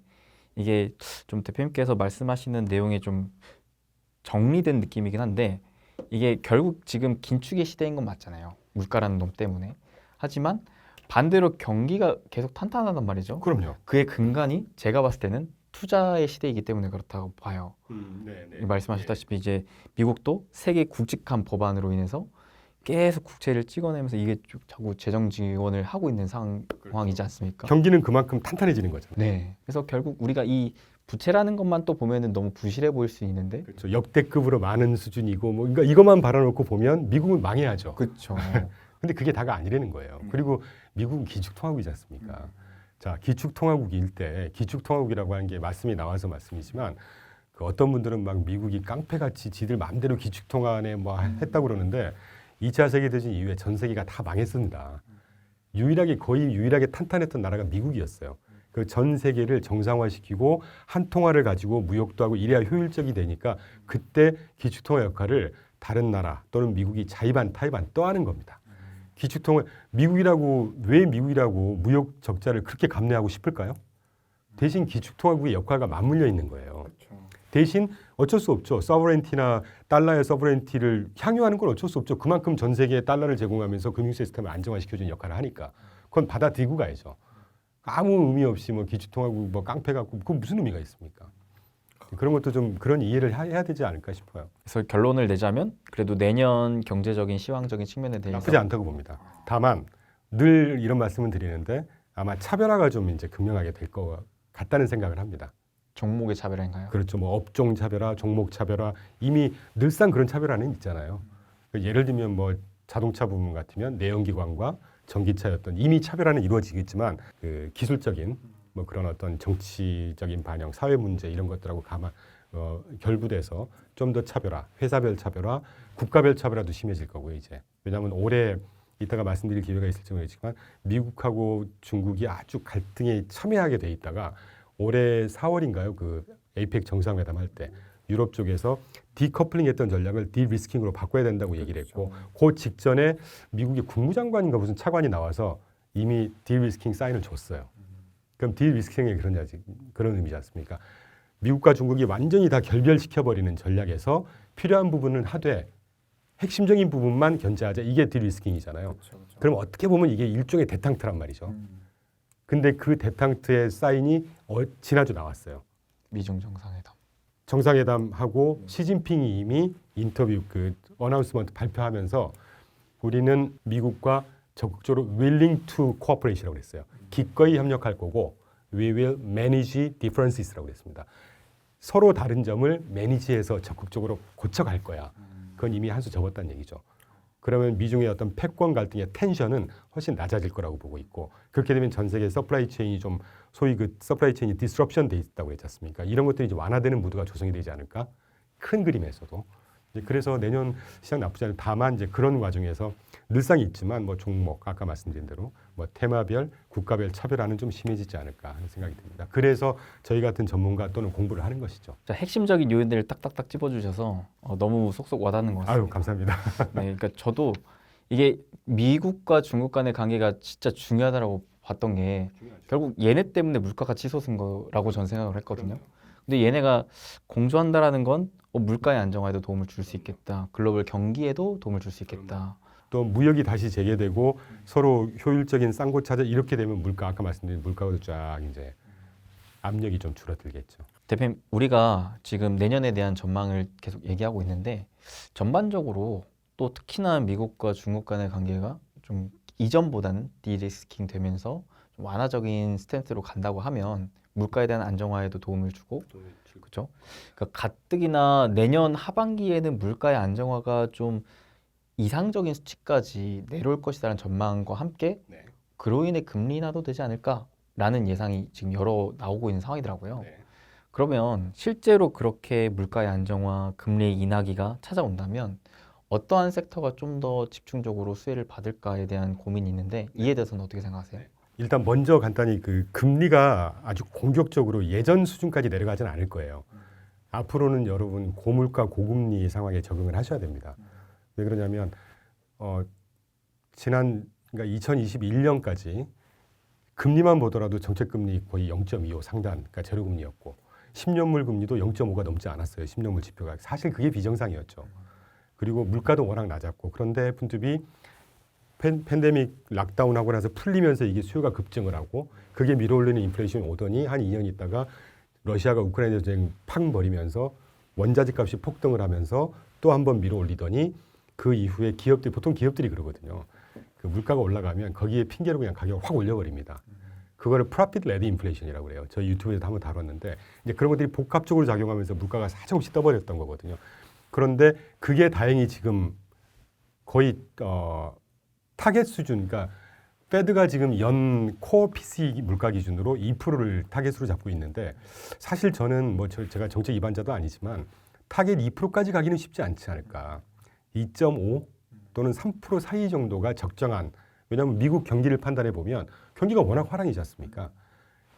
이게 좀 대표님께서 말씀하시는 내용이 좀 정리된 느낌이긴 한데 이게 결국 지금 긴축의 시대인 건 맞잖아요. 물가라는 놈 때문에. 하지만 반대로 경기가 계속 탄탄하단 말이죠. 그럼요. 그의 근간이 제가 봤을 때는 투자의 시대이기 때문에 그렇다고 봐요. 네. 말씀하셨다시피 이제 미국도 세계 굵직한 법안으로 인해서 계속 국채를 찍어내면서 이게 쭉 자꾸 재정 지원을 하고 있는 상황이지 않습니까? 경기는 그만큼 탄탄해지는 거잖아요. 네. 그래서 결국 우리가 이 부채라는 것만 또 보면은 너무 부실해 보일 수 있는데 그렇죠. 역대급으로 많은 수준이고 뭐 그러니까 이것만 바라놓고 보면 미국은 망해야죠. 그렇죠. 근데 그게 다가 아니라는 거예요. 그리고 미국은 기축통화국이지 않습니까? 자, 기축통화국일 때 기축통화국이라고 하는 게 말씀이 나와서 말씀이지만 그 어떤 분들은 막 미국이 깡패같이 지들 마음대로 기축통화 안에 뭐 했다고 그러는데 2차 세계대전 이후에 전 세계가 다 망했습니다. 거의 유일하게 탄탄했던 나라가 미국이었어요. 그 전 세계를 정상화시키고 한 통화를 가지고 무역도 하고 이래야 효율적이 되니까 그때 기축통화 역할을 다른 나라 또는 미국이 자의반 타의반 떠하는 겁니다. 기축통화 왜 미국이라고 무역 적자를 그렇게 감내하고 싶을까요? 대신 기축통화국의 역할과 맞물려 있는 거예요. 대신 어쩔 수 없죠. 서버렌티나 달러의 서버렌티를 향유하는 건 어쩔 수 없죠. 그만큼 전 세계에 달러를 제공하면서 금융 시스템을 안정화시켜주는 역할을 하니까 그건 받아들이고 가야죠. 아무 의미 없이 뭐 기축통화국 뭐 깡패 갖고 그건 무슨 의미가 있습니까? 그런 것도 좀 그런 이해를 해야 되지 않을까 싶어요. 그래서 결론을 내자면 그래도 내년 경제적인 시황적인 측면에 대해서 나쁘지 않다고 봅니다. 다만 늘 이런 말씀을 드리는데 아마 차별화가 좀 이제 극명하게 될 것 같다는 생각을 합니다. 종목의 차별화인가요? 그렇죠. 뭐 업종 차별화, 종목 차별화 이미 늘상 그런 차별화는 있잖아요. 예를 들면 뭐 자동차 부분 같으면 내연기관과 전기차였던 이미 차별화는 이루어지겠지만 그 기술적인 뭐 그런 어떤 정치적인 반영, 사회 문제 이런 것들하고 결부돼서 좀 더 차별화, 회사별 차별화, 국가별 차별화도 심해질 거고요. 이제 왜냐하면 올해 이따가 말씀드릴 기회가 있을지 모르겠지만 미국하고 중국이 아주 갈등에 첨예하게 돼 있다가 올해 4월인가요? 그 에이펙 정상회담 할 때 유럽 쪽에서 디커플링했던 전략을 디리스킹으로 바꿔야 된다고 얘기를 했고 그 직전에 미국의 국무장관인가 무슨 차관이 나와서 이미 디리스킹 사인을 줬어요. 그럼 디리스킹이 그런 의미지 않습니까? 미국과 중국이 완전히 다 결별시켜버리는 전략에서 필요한 부분은 하되 핵심적인 부분만 견제하자. 이게 디리스킹이잖아요. 그럼 어떻게 보면 이게 일종의 데탕트란 말이죠. 근데 그 데탕트의 사인이 지난주 나왔어요. 미중 정상회담. 정상회담하고 시진핑이 이미 인터뷰 그 어나운스먼트 발표하면서 우리는 미국과 적극적으로 willing to cooperate이라고 했어요. 기꺼이 협력할 거고 we will manage differences라고 그랬습니다. 서로 다른 점을 매니지해서 적극적으로 고쳐갈 거야. 그건 이미 한 수 접었다는 얘기죠. 그러면 미중의 어떤 패권 갈등의 텐션은 훨씬 낮아질 거라고 보고 있고 그렇게 되면 전 세계 서플라이 체인이 좀 소위 그 서플라이 체인이 디스럽션 돼 있다고 했지 않습니까? 이런 것들이 이제 완화되는 무드가 조성이 되지 않을까? 큰 그림에서도. 이제 그래서 내년 시장 나쁘지 않아요. 다만 이제 그런 과정에서 늘상 있지만 뭐 종목 아까 말씀드린 대로 뭐 테마별, 국가별 차별화는 좀 심해지지 않을까 하는 생각이 듭니다. 그래서 저희 같은 전문가 또는 공부를 하는 것이죠. 자, 핵심적인 요인들을 딱딱딱 찝어주셔서 너무 쏙쏙 와닿는 것 같습니다. 아유 감사합니다. 네, 그러니까 저도 이게 미국과 중국 간의 관계가 진짜 중요하다라고 봤던 게 결국 얘네 때문에 물가가 치솟은 거라고 전 생각을 했거든요. 근데 얘네가 공조한다라는 건 물가의 안정화에도 도움을 줄 수 있겠다. 글로벌 경기에도 도움을 줄 수 있겠다. 또 무역이 다시 재개되고 서로 효율적인 쌍고 찾아 이렇게 되면 물가 아까 말씀드린 물가도 쫙 이제 압력이 좀 줄어들겠죠. 대표님, 우리가 지금 내년에 대한 전망을 계속 얘기하고 있는데 전반적으로 또 특히나 미국과 중국 간의 관계가 좀 이전보다는 디리스킹 되면서 좀 완화적인 스탠스로 간다고 하면 물가에 대한 안정화에도 도움을 주고 그렇죠? 그러니까 가뜩이나 내년 하반기에는 물가의 안정화가 좀 이상적인 수치까지 내려올 것이라는 전망과 함께 그로 인해 금리 인하도 되지 않을까라는 예상이 지금 여러 나오고 있는 상황이더라고요. 그러면 실제로 그렇게 물가의 안정화, 금리 인하기가 찾아온다면 어떠한 섹터가 좀 더 집중적으로 수혜를 받을까에 대한 고민이 있는데 이에 대해서는 어떻게 생각하세요? 일단 먼저 간단히 그 금리가 아주 공격적으로 예전 수준까지 내려가지는 않을 거예요. 앞으로는 여러분 고물가 고금리 상황에 적응을 하셔야 됩니다. 왜 그러냐면 그러니까 2021년까지 금리만 보더라도 정책금리 거의 0.25 상단, 그러니까 제로금리였고 10년물 금리도 0.5가 넘지 않았어요. 10년물 지표가. 사실 그게 비정상이었죠. 그리고 물가도 워낙 낮았고 그런데 F&B이 팬데믹 락다운하고 나서 풀리면서 이게 수요가 급증을 하고 그게 밀어올리는 인플레이션이 오더니 한 2년 있다가 러시아가 우크라이나 전쟁 팍 벌이면서 원자재 값이 폭등을 하면서 또 한 번 밀어올리더니 그 이후에 보통 기업들이 그러거든요. 그 물가가 올라가면 거기에 핑계로 그냥 가격을 확 올려버립니다. 그거를 프로핏 레드 인플레이션이라고 그래요. 저희 유튜브에서 한번 다뤘는데 이제 그런 것들이 복합적으로 작용하면서 물가가 사정없이 떠버렸던 거거든요. 그런데 그게 다행히 지금 거의 타겟 수준, 그러니까 페드가 지금 연 코어 PC 물가 기준으로 2%를 타겟으로 잡고 있는데 사실 저는 뭐 제가 정책 입안자도 아니지만 타겟 2%까지 가기는 쉽지 않지 않을까. 2.5 또는 3% 사이 정도가 적정한 왜냐하면 미국 경기를 판단해 보면 경기가 워낙 화랑이지 않습니까?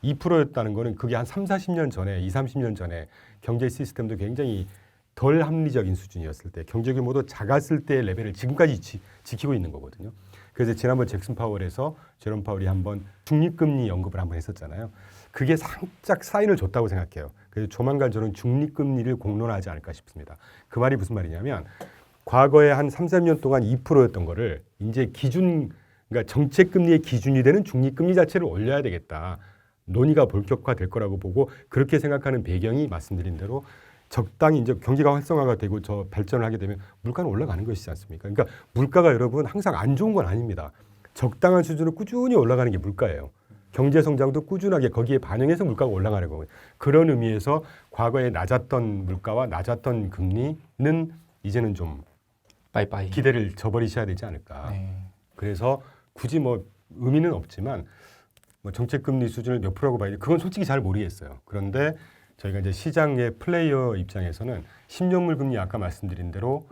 2%였다는 거는 그게 한 3, 40년 전에 2, 30년 전에 경제 시스템도 굉장히 덜 합리적인 수준이었을 때 경제 규모도 작았을 때의 레벨을 지금까지 지키고 있는 거거든요. 그래서 지난번 잭슨 파월에서 제롬 파월이 한번 중립금리 언급을 한번 했었잖아요. 그게 살짝 사인을 줬다고 생각해요. 그래서 조만간 저는 중립금리를 공론화하지 않을까 싶습니다. 그 말이 무슨 말이냐면 과거에 한 3, 4년 동안 2%였던 거를 이제 기준, 그러니까 정책금리의 기준이 되는 중립금리 자체를 올려야 되겠다. 논의가 본격화될 거라고 보고 그렇게 생각하는 배경이 말씀드린 대로 적당히 이제 경기가 활성화가 되고 저 발전을 하게 되면 물가는 올라가는 것이지 않습니까? 그러니까 물가가 여러분 항상 안 좋은 건 아닙니다. 적당한 수준으로 꾸준히 올라가는 게 물가예요. 경제 성장도 꾸준하게 거기에 반영해서 물가가 올라가는 거고요. 그런 의미에서 과거에 낮았던 물가와 낮았던 금리는 이제는 좀 빠이빠이. 기대를 저버리셔야 되지 않을까. 네. 그래서 굳이 뭐 의미는 없지만 뭐 정책 금리 수준을 몇 프로라고 봐야 돼. 그건 솔직히 잘 모르겠어요. 그런데 저희가 이제 시장의 플레이어 입장에서는 10년물 금리 아까 말씀드린 대로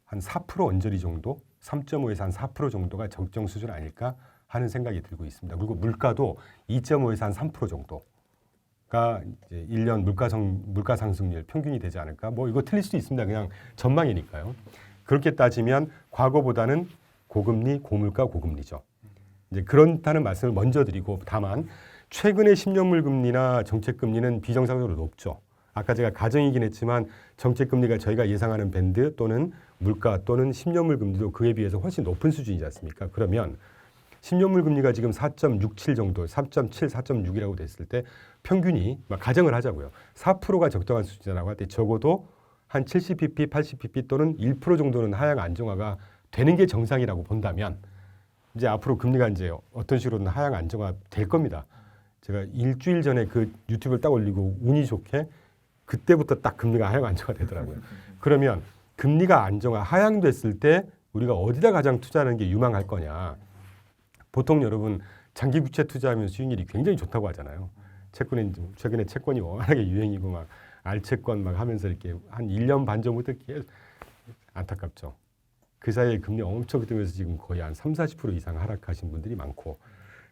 한 4% 언저리 정도, 3.5에서 한 4% 정도가 적정 수준 아닐까 하는 생각이 들고 있습니다. 그리고 물가도 2.5에서 한 3% 정도가 이제 1년 물가 상승률 평균이 되지 않을까. 뭐 이거 틀릴 수도 있습니다. 그냥 전망이니까요. 그렇게 따지면 과거보다는 고금리, 고물가, 고금리죠. 이제 그렇다는 말씀을 먼저 드리고 다만 최근의 10년물 금리나 정책 금리는 비정상적으로 높죠. 아까 제가 가정이긴 했지만 정책 금리가 저희가 예상하는 밴드 또는 물가 또는 10년물 금리도 그에 비해서 훨씬 높은 수준이지 않습니까? 그러면 10년물 금리가 지금 4.67 정도, 3.7, 4.6이라고 됐을 때 평균이 막 가정을 하자고요. 4%가 적당한 수준이라고 할 때 적어도 한 70pp, 80pp 또는 1% 정도는 하향 안정화가 되는 게 정상이라고 본다면 이제 앞으로 금리가 이제 어떤 식으로든 하향 안정화 될 겁니다. 제가 일주일 전에 그 유튜브를 딱 올리고 운이 좋게 그때부터 딱 금리가 하향 안정화 되더라고요. 그러면 금리가 안정화 하향됐을 때 우리가 어디다 가장 투자하는 게 유망할 거냐. 보통 여러분 장기 국채 투자하면 수익률이 굉장히 좋다고 하잖아요. 채권은 최근에 채권이 워낙에 유행이고 막 알채권 막 하면서 이렇게 한 1년 반 전부터 계속 안타깝죠. 그 사이에 금리 엄청 뜨면서 지금 거의 한 3, 40% 이상 하락하신 분들이 많고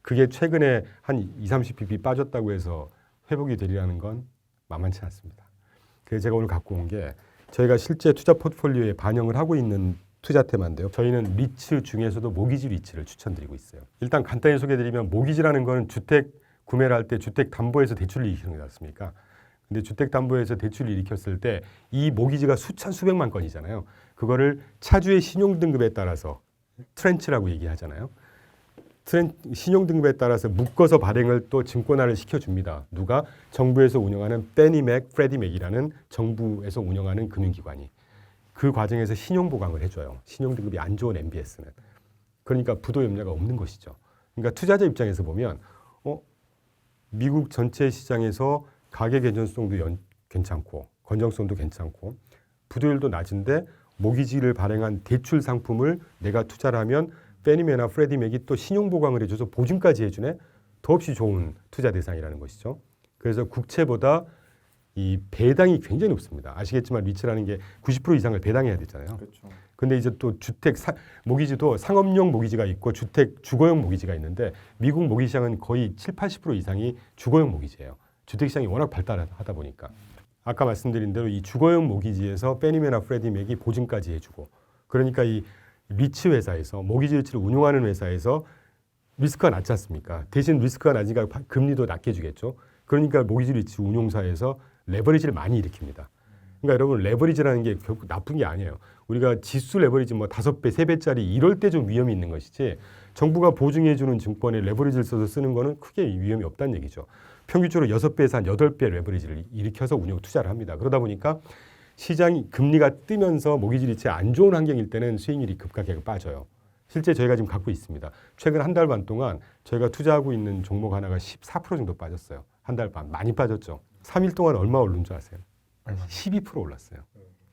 그게 최근에 한 2, 30pp 빠졌다고 해서 회복이 되리라는 건 만만치 않습니다. 그래서 제가 오늘 갖고 온 게 저희가 실제 투자 포트폴리오에 반영을 하고 있는 투자 테마인데요. 저희는 리츠 중에서도 모기지 리츠를 추천드리고 있어요. 일단 간단히 소개해드리면 모기지라는 거는 주택 구매를 할 때 주택 담보에서 대출을 일으키는 거지 않습니까? 근데 주택 담보에서 대출을 일으켰을 때 이 모기지가 수천 수백만 건이잖아요. 그거를 차주의 신용 등급에 따라서 트렌치라고 얘기하잖아요. 신용 등급에 따라서 묶어서 발행을 또 증권화를 시켜줍니다. 누가? 정부에서 운영하는 빼니맥, 프레디맥이라는 정부에서 운영하는 금융기관이. 그 과정에서 신용 보강을 해줘요. 신용 등급이 안 좋은 MBS는. 그러니까 부도 염려가 없는 것이죠. 그러니까 투자자 입장에서 보면 미국 전체 시장에서 가계 개전성도 괜찮고 건전성도 괜찮고 부도율도 낮은데 모기지를 발행한 대출 상품을 내가 투자를 하면 페니메나 프레디맥이 또 신용 보강을 해줘서 보증까지 해주네. 더없이 좋은 투자 대상이라는 것이죠. 그래서 국채보다 이 배당이 굉장히 높습니다. 아시겠지만 리츠라는 게 90% 이상을 배당해야 되잖아요. 그렇죠. 근데 이제 또 주택 모기지도 상업용 모기지가 있고 주거용 모기지가 있는데 미국 모기지 시장은 거의 7, 80% 이상이 주거용 모기지예요. 주택 시장이 워낙 발달하다 보니까. 아까 말씀드린 대로 이 주거용 모기지에서 페니메나 프레디맥이 보증까지 해주고 그러니까 이 리츠 회사에서 모기지 리츠를 운용하는 회사에서 리스크가 낮지 않습니까? 대신 리스크가 낮으니까 금리도 낮게 주겠죠. 그러니까 모기지 리츠 운용사에서 레버리지를 많이 일으킵니다. 그러니까 여러분 레버리지라는 게 결국 나쁜 게 아니에요. 우리가 지수 레버리지 뭐 5배, 3배짜리 이럴 때 좀 위험이 있는 것이지 정부가 보증해주는 증권에 레버리지를 써서 쓰는 거는 크게 위험이 없다는 얘기죠. 평균적으로 6배에서 한 8배 레버리지를 일으켜서 운용 투자를 합니다. 그러다 보니까 시장이 금리가 뜨면서 모기지 리츠에 안 좋은 환경일 때는 수익률이 급격하게 빠져요. 실제 저희가 지금 갖고 있습니다. 최근 한 달 반 동안 저희가 투자하고 있는 종목 하나가 14% 정도 빠졌어요. 한 달 반. 많이 빠졌죠. 3일 동안 얼마 오른 줄 아세요? 12% 올랐어요.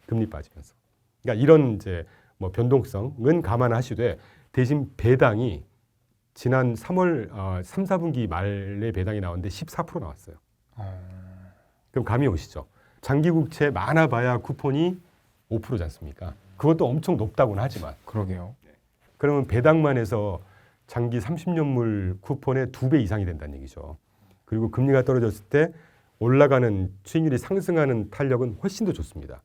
금리 빠지면서. 그러니까 이런 이제 뭐 변동성은 감안하시되 대신 배당이 지난 3월 3, 4분기 말에 배당이 나왔는데 14% 나왔어요. 그럼 감이 오시죠? 장기국채 많아봐야 쿠폰이 5%지 않습니까? 그것도 엄청 높다고는 하지만 그러게요. 그러면 배당만 해서 장기 30년물 쿠폰의 2배 이상이 된다는 얘기죠. 그리고 금리가 떨어졌을 때 올라가는 수익률이 상승하는 탄력은 훨씬 더 좋습니다.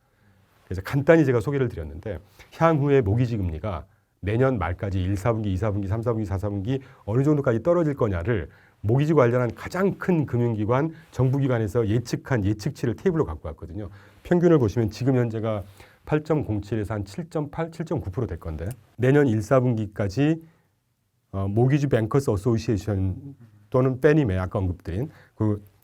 그래서 간단히 제가 소개를 드렸는데 향후에 모기지 금리가 내년 말까지 1, 4분기, 2, 4분기, 3, 4분기, 4, 4분기 어느 정도까지 떨어질 거냐를 모기지 관련한 가장 큰 금융기관, 정부기관에서 예측한 예측치를 테이블로 갖고 왔거든요. 평균을 보시면 지금 현재가 8.07에서 한 7.8, 7.9% 될 건데 내년 1, 4분기까지 모기지 뱅커스 어소시에이션 또는 빼니메 아까 언급드린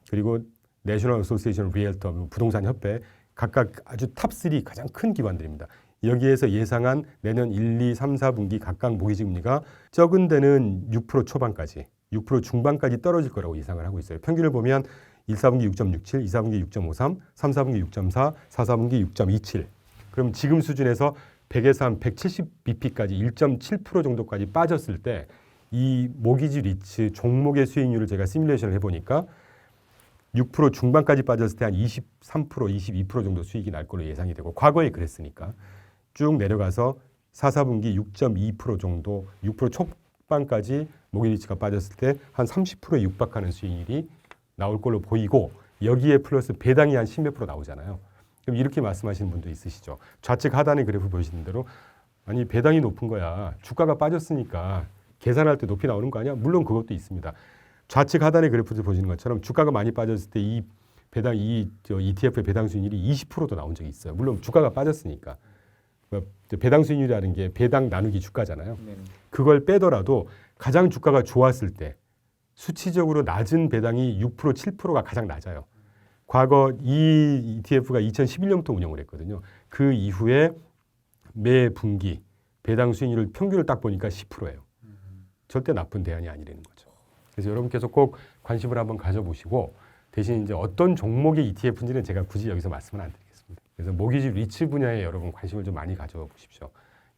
그리고 내셔널 어소시에이션 리얼터 부동산 협회 각각 아주 탑3 가장 큰 기관들입니다. 여기에서 예상한 내년 1, 2, 3, 4분기 각각 모기지 금리가 적은 데는 6% 초반까지 6% 중반까지 떨어질 거라고 예상을 하고 있어요. 평균을 보면 1, 4분기 6.67, 2, 4분기 6.53, 3, 4분기 6.4, 4, 4분기 6.27. 그럼 지금 수준에서 100에서 한 170bp까지 1.7% 정도까지 빠졌을 때 이 모기지 리츠 종목의 수익률을 제가 시뮬레이션을 해보니까 6% 중반까지 빠졌을 때 한 23%, 22% 정도 수익이 날 걸로 예상이 되고 과거에 그랬으니까 쭉 내려가서 4, 4분기 6.2% 정도 6% 초반까지 모기지 리츠가 빠졌을 때 한 30%에 육박하는 수익률이 나올 걸로 보이고 여기에 플러스 배당이 한 10몇 프로 나오잖아요. 그럼 이렇게 말씀하시는 분도 있으시죠. 좌측 하단의 그래프 보시는 대로 아니 배당이 높은 거야. 주가가 빠졌으니까 계산할 때 높이 나오는 거 아니야? 물론 그것도 있습니다. 좌측 하단의 그래프를 보시는 것처럼 주가가 많이 빠졌을 때 이 배당 ETF의 배당 수익률이 20%도 나온 적이 있어요. 물론 주가가 빠졌으니까. 배당 수익률이라는 게 배당 나누기 주가잖아요. 그걸 빼더라도 가장 주가가 좋았을 때 수치적으로 낮은 배당이 6%, 7%가 가장 낮아요. 과거 이 ETF가 2011년부터 운영을 했거든요. 그 이후에 매 분기 배당 수익률을 평균을 딱 보니까 10%예요. 절대 나쁜 대안이 아니라는 거죠. 그래서 여러분께서 꼭 관심을 한번 가져보시고 대신 이제 어떤 종목의 ETF인지는 제가 굳이 여기서 말씀을 안 드리겠습니다. 그래서 모기지 리츠 분야에 여러분 관심을 좀 많이 가져보십시오.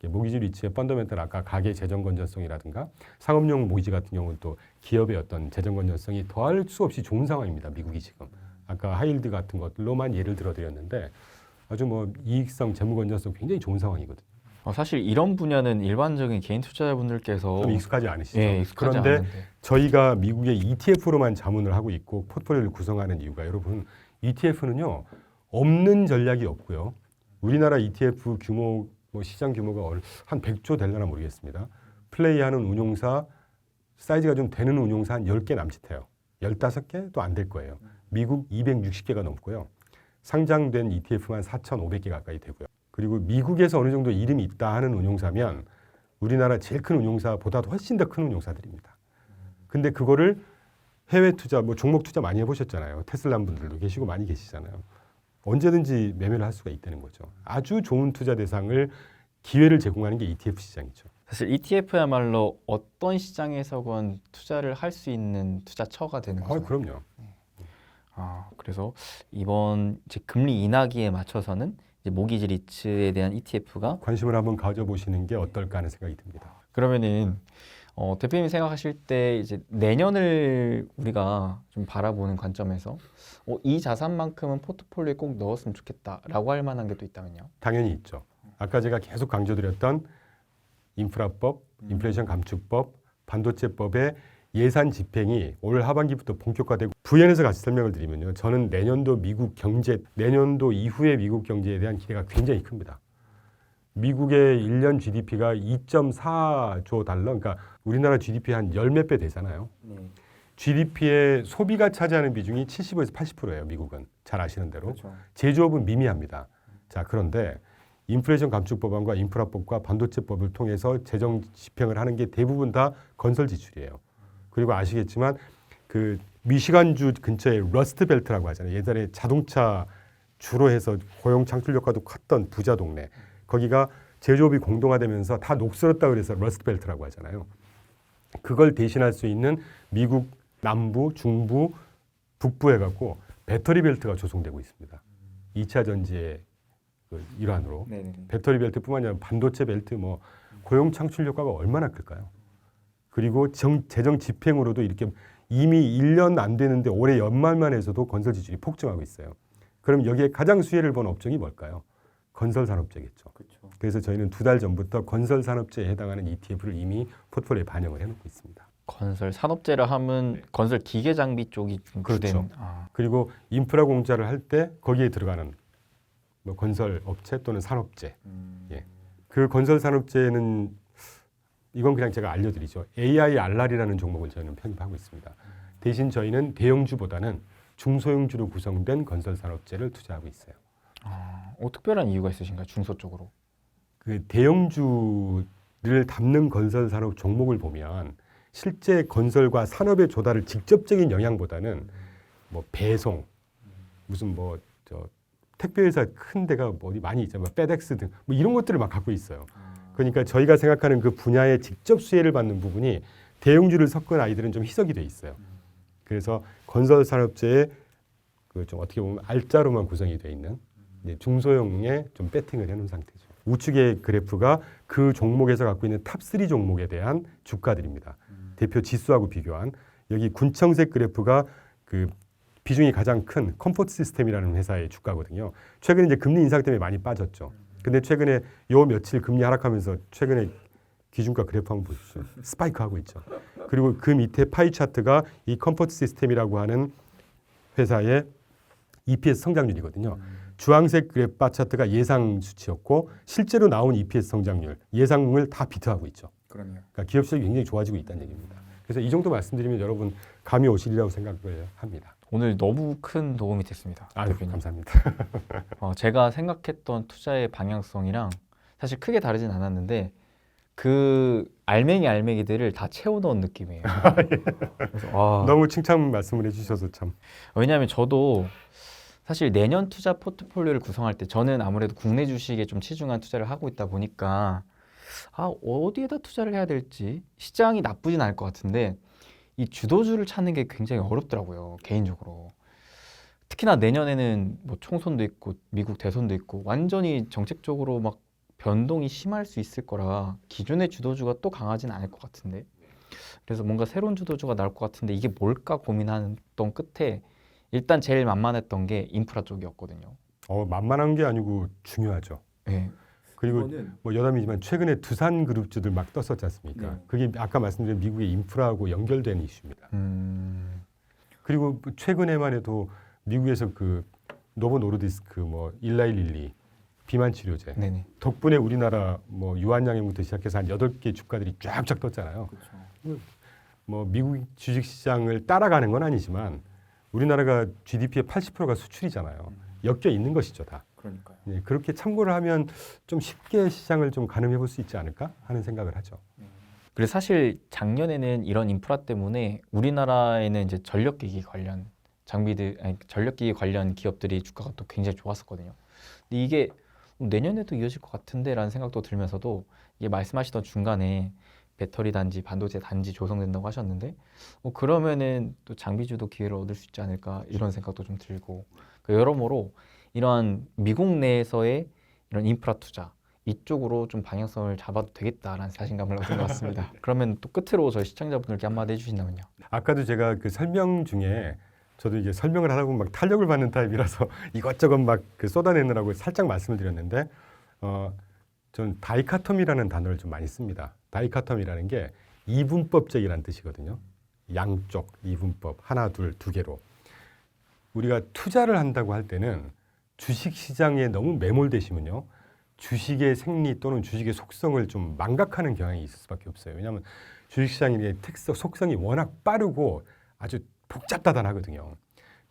모기지 리츠의 펀더멘털 아까 가계 재정 건전성이라든가 상업용 모기지 같은 경우는 또 기업의 어떤 재정 건전성이 더할 수 없이 좋은 상황입니다. 미국이 지금 아까 하이힐드 같은 것들로만 예를 들어드렸는데 아주 뭐 이익성, 재무 건전성 굉장히 좋은 상황이거든요. 사실 이런 분야는 일반적인 개인 투자자분들께서 좀 익숙하지 않으시죠? 예, 익숙하지 그런데 않은데. 저희가 미국의 ETF로만 자문을 하고 있고 포트폴리오를 구성하는 이유가 여러분 ETF는요 없는 전략이 없고요. 우리나라 ETF 규모 뭐 시장 규모가 한 100조 될려나 모르겠습니다. 플레이하는 운용사 사이즈가 좀 되는 운용사 한 10개 남짓해요. 15개도 안 될 거예요. 미국 260개가 넘고요. 상장된 ETF만 4,500개 가까이 되고요. 그리고 미국에서 어느 정도 이름이 있다 하는 운용사면 우리나라 제일 큰 운용사보다도 훨씬 더 큰 운용사들입니다. 근데 그거를 해외 투자, 뭐 종목 투자 많이 해보셨잖아요. 테슬라 분들도 계시고 많이 계시잖아요. 언제든지 매매를 할 수가 있다는 거죠. 아주 좋은 투자 대상을 기회를 제공하는 게 ETF 시장이죠. 사실 ETF야말로 어떤 시장에서건 투자를 할 수 있는 투자처가 되는 거죠. 그럼요. 그래서 이번 이제 금리 인하기에 맞춰서는 이제 모기지 리츠에 대한 ETF가 관심을 한번 가져보시는 게 어떨까 하는 생각이 듭니다. 그러면은 대표님이 생각하실 때 이제 내년을 우리가 좀 바라보는 관점에서 이 자산만큼은 포트폴리오에 꼭 넣었으면 좋겠다라고 할 만한 게 또 있다면요? 당연히 있죠. 아까 제가 계속 강조드렸던 인프라법, 인플레이션 감축법, 반도체법의 예산 집행이 올 하반기부터 본격화되고 부연해서 같이 설명을 드리면요. 저는 내년도 미국 경제, 내년도 이후의 미국 경제에 대한 기대가 굉장히 큽니다. 미국의 1년 GDP가 2.4조 달러, 그러니까 우리나라 GDP 한 열 몇 배 되잖아요. GDP의 소비가 차지하는 비중이 70에서 80%예요. 미국은 잘 아시는 대로. 그렇죠. 제조업은 미미합니다. 자, 그런데 인플레이션 감축 법안과 인프라법과 반도체법을 통해서 재정 집행을 하는 게 대부분 다 건설 지출이에요. 그리고 아시겠지만 그 미시간주 근처에 러스트 벨트라고 하잖아요. 예전에 자동차 주로 해서 고용 창출 효과도 컸던 부자 동네. 거기가 제조업이 공동화되면서 다 녹슬었다 그래서 러스트 벨트라고 하잖아요. 그걸 대신할 수 있는 미국 남부, 중부, 북부 해갖고 배터리 벨트가 조성되고 있습니다. 2차 전지의 그 일환으로. 네네네. 배터리 벨트뿐만 아니라 반도체 벨트 뭐 고용 창출 효과가 얼마나 클까요? 그리고 재정 집행으로도 이렇게 이미 1년 안 되는데 올해 연말만 해서도 건설 지출이 폭증하고 있어요. 그럼 여기에 가장 수혜를 본 업종이 뭘까요? 건설 산업재겠죠. 그렇죠. 그래서 저희는 2달 전부터 건설 산업재에 해당하는 ETF를 이미 포트폴리오에 반영을 해놓고 있습니다. 건설 산업재를 하면 건설 기계 장비 쪽이 좀 그렇죠. 주된. 그리고 인프라 공자를 할 때 거기에 들어가는 뭐 건설 업체 또는 산업재. 예. 그 건설 산업재는 이건 그냥 제가 알려드리죠. AIRR이라는 종목을 저희는 편입하고 있습니다. 대신 저희는 대형주보다는 중소형주로 구성된 건설 산업재를 투자하고 있어요. 특별한 이유가 있으신가요? 중소 쪽으로. 그 대형주를 담는 건설 산업 종목을 보면 실제 건설과 산업의 조달을 직접적인 영향보다는 뭐 배송 무슨 뭐 저 택배회사 큰 데가 뭐 어디 많이 있잖아요. 페덱스 등 뭐 이런 것들을 막 갖고 있어요. 그러니까 저희가 생각하는 그 분야의 직접 수혜를 받는 부분이 대형주를 섞은 아이들은 좀 희석이 돼 있어요. 그래서 건설 산업재의 그 좀 어떻게 보면 알짜로만 구성이 돼 있는 중소형에 좀 배팅을 해놓은 상태죠. 우측의 그래프가 그 종목에서 갖고 있는 탑3 종목에 대한 주가들입니다. 대표 지수하고 비교한 여기 군청색 그래프가 그 비중이 가장 큰 컴포트 시스템이라는 회사의 주가거든요. 최근에 이제 금리 인상 때문에 많이 빠졌죠. 근데 최근에 요 며칠 금리 하락하면서 최근에 기준가 그래프 한번 보십시오. 스파이크 하고 있죠. 그리고 그 밑에 파이 차트가 이 컴포트 시스템이라고 하는 회사의 EPS 성장률이거든요. 주황색 그래프 바 차트가 예상 수치였고 실제로 나온 EPS 성장률, 예상을 다 비트하고 있죠. 그러네요. 그러니까 기업 실적이 굉장히 좋아지고 있다는 얘기입니다. 그래서 이 정도 말씀드리면 여러분 감이 오시리라고 생각을 합니다. 오늘 너무 큰 도움이 됐습니다. 아유, 대표님. 감사합니다. 제가 생각했던 투자의 방향성이랑 사실 크게 다르진 않았는데 그 알맹이들을 다 채워넣은 느낌이에요. 그래서, 너무 칭찬 말씀을 해주셔서 참. 왜냐하면 저도 사실 내년 투자 포트폴리오를 구성할 때 저는 아무래도 국내 주식에 좀 치중한 투자를 하고 있다 보니까 어디에다 투자를 해야 될지 시장이 나쁘진 않을 것 같은데 이 주도주를 찾는 게 굉장히 어렵더라고요, 개인적으로. 특히나 내년에는 뭐 총선도 있고 미국 대선도 있고 완전히 정책적으로 막 변동이 심할 수 있을 거라 기존의 주도주가 또 강하진 않을 것 같은데, 그래서 뭔가 새로운 주도주가 나올 것 같은데 이게 뭘까 고민하던 끝에 일단 제일 만만했던 게 인프라 쪽이었거든요. 만만한 게 아니고 중요하죠. 네. 그리고 뭐 여담이지만 최근에 두산 그룹주들 막 떴었지 않습니까? 네. 그게 아까 말씀드린 미국의 인프라하고 연결된 이슈입니다. 그리고 최근에만 해도 미국에서 그 노보 노르디스크 뭐 일라이릴리 비만 치료제 네네. 덕분에 우리나라 뭐 유한양행부터 시작해서 한 8개 주가들이 쫙쫙 떴잖아요. 그렇죠. 뭐 미국 주식 시장을 따라가는 건 아니지만 우리나라가 GDP의 80%가 수출이잖아요. 엮여 있는 것이죠, 다. 그러니까요. 예, 그렇게 참고를 하면 좀 쉽게 시장을 좀 가늠해 볼 수 있지 않을까 하는 생각을 하죠. 그리고 사실 작년에는 이런 인프라 때문에 우리나라에는 이제 전력기기 관련 전력기기 관련 기업들이 주가가 또 굉장히 좋았었거든요. 근데 이게 내년에도 이어질 것 같은데라는 생각도 들면서도 이게 말씀하시던 중간에 배터리 단지, 반도체 단지 조성된다고 하셨는데 그러면은 또 장비주도 기회를 얻을 수 있지 않을까 이런 생각도 좀 들고, 여러모로 이러한 미국 내에서의 이런 인프라 투자 이쪽으로 좀 방향성을 잡아도 되겠다라는 자신감을 얻은 것 같습니다. 그러면 또 끝으로 저희 시청자분들께 한마디 해주신다면요. 아까도 제가 그 설명 중에 저도 이제 설명을 하다 보면 막 탄력을 받는 타입이라서 이것저것 막 그 쏟아내느라고 살짝 말씀을 드렸는데 전 다이카톰이라는 단어를 좀 많이 씁니다. 다이카톰이라는 게 이분법적이라는 뜻이거든요. 양쪽 이분법 하나 두 개로 우리가 투자를 한다고 할 때는 주식 시장에 너무 매몰되시면요 주식의 생리 또는 주식의 속성을 좀 망각하는 경향이 있을 수밖에 없어요. 왜냐하면 주식 시장의 속성이 워낙 빠르고 아주 복잡다단하거든요.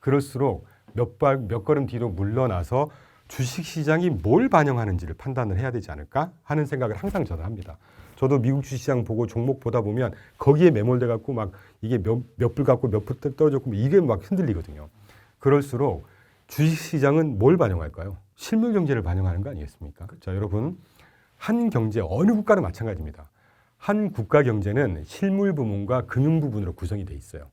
그럴수록 몇 걸음 뒤로 물러나서 주식 시장이 뭘 반영하는지를 판단을 해야 되지 않을까 하는 생각을 항상 저는 합니다. 저도 미국 주식 시장 보고 종목 보다 보면 거기에 매몰돼 갖고 막 이게 몇 불 갖고 몇 불 떨어졌고 이게 막 흔들리거든요. 그럴수록 주식 시장은 뭘 반영할까요? 실물 경제를 반영하는 거 아니겠습니까? 자, 여러분, 한 경제 어느 국가나 마찬가지입니다. 한 국가 경제는 실물 부분과 금융 부분으로 구성이 돼 있어요.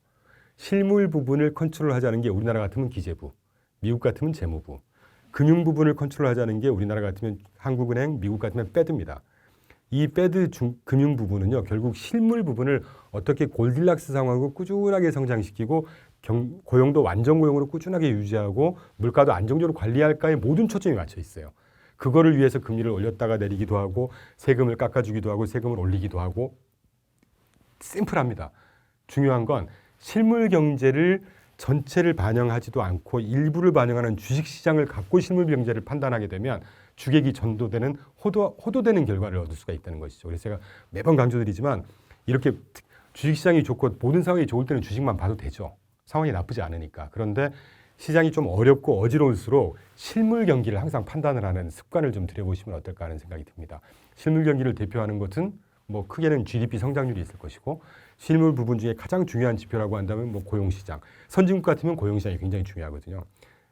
실물 부분을 컨트롤하자는 게 우리나라 같으면 기재부, 미국 같으면 재무부, 금융 부분을 컨트롤하자는 게 우리나라 같으면 한국은행, 미국 같으면 패드입니다. 이 패드 금융 부분은요, 결국 실물 부분을 어떻게 골딜락스 상황으로 꾸준하게 성장시키고 고용도 완전 고용으로 꾸준하게 유지하고 물가도 안정적으로 관리할까에 모든 초점이 맞춰 있어요. 그거를 위해서 금리를 올렸다가 내리기도 하고 세금을 깎아주기도 하고 세금을 올리기도 하고 심플합니다. 중요한 건 실물 경제를 전체를 반영하지도 않고 일부를 반영하는 주식시장을 갖고 실물 경제를 판단하게 되면 주객이 전도되는 호도되는 결과를 얻을 수가 있다는 것이죠. 그래서 제가 매번 강조드리지만 이렇게 주식시장이 좋고 모든 상황이 좋을 때는 주식만 봐도 되죠. 상황이 나쁘지 않으니까. 그런데 시장이 좀 어렵고 어지러울수록 실물 경기를 항상 판단을 하는 습관을 좀 들여보시면 어떨까 하는 생각이 듭니다. 실물 경기를 대표하는 것은 뭐 크게는 GDP 성장률이 있을 것이고 실물 부분 중에 가장 중요한 지표라고 한다면 뭐 고용시장. 선진국 같으면 고용시장이 굉장히 중요하거든요.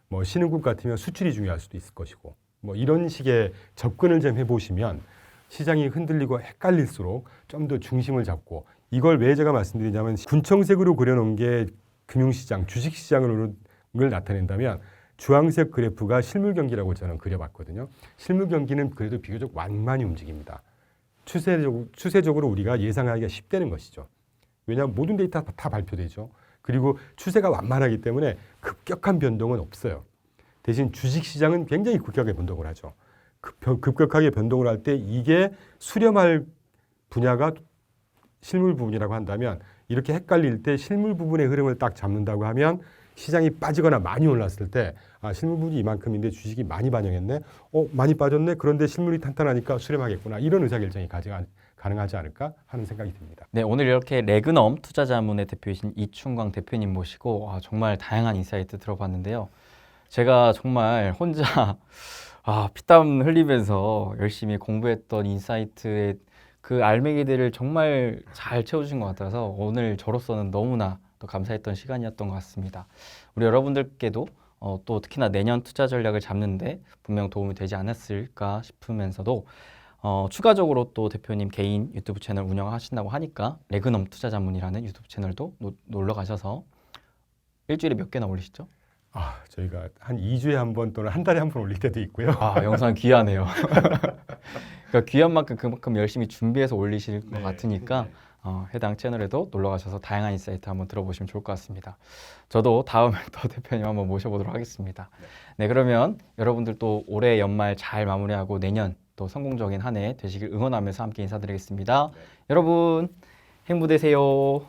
뭐 신흥국 같으면 수출이 중요할 수도 있을 것이고 뭐 이런 식의 접근을 좀 해보시면 시장이 흔들리고 헷갈릴수록 좀 더 중심을 잡고 이걸 왜 제가 말씀드리냐면 군청색으로 그려놓은 게 금융시장, 주식시장을 나타낸다면 주황색 그래프가 실물 경기라고 저는 그려봤거든요. 실물 경기는 그래도 비교적 완만히 움직입니다. 추세적으로 우리가 예상하기가 쉽다는 것이죠. 왜냐하면 모든 데이터 다 발표되죠. 그리고 추세가 완만하기 때문에 급격한 변동은 없어요. 대신 주식시장은 굉장히 급격하게 변동을 하죠. 급격하게 변동을 할 때 이게 수렴할 분야가 실물 부분이라고 한다면 이렇게 헷갈릴 때 실물 부분의 흐름을 딱 잡는다고 하면 시장이 빠지거나 많이 올랐을 때 실물 부분이 이만큼인데 주식이 많이 반영했네. 많이 빠졌네. 그런데 실물이 탄탄하니까 수렴하겠구나. 이런 의사결정이 가능하지 않을까 하는 생각이 듭니다. 네, 오늘 이렇게 레그넘 투자자문의 대표이신 이충광 대표님 모시고 정말 다양한 인사이트 들어봤는데요. 제가 정말 혼자 피땀 흘리면서 열심히 공부했던 인사이트의 그 알맹이들을 정말 잘 채워주신 것 같아서 오늘 저로서는 너무나 또 감사했던 시간이었던 것 같습니다. 우리 여러분들께도 또 특히나 내년 투자 전략을 잡는데 분명 도움이 되지 않았을까 싶으면서도 추가적으로 또 대표님 개인 유튜브 채널 운영하신다고 하니까 레그넘 투자자문이라는 유튜브 채널도 놀러 가셔서 일주일에 몇 개나 올리시죠? 저희가 한 2주에 한 번 또는 한 달에 한 번 올릴 때도 있고요. 영상 귀하네요. 그러니까 귀한 만큼 그만큼 열심히 준비해서 올리실 것 네. 같으니까 해당 채널에도 놀러 가셔서 다양한 인사이트 한번 들어보시면 좋을 것 같습니다. 저도 다음에 또 대표님 한번 모셔보도록 하겠습니다. 네, 그러면 여러분들도 올해 연말 잘 마무리하고 내년 또 성공적인 한 해 되시길 응원하면서 함께 인사드리겠습니다. 여러분 행복 되세요.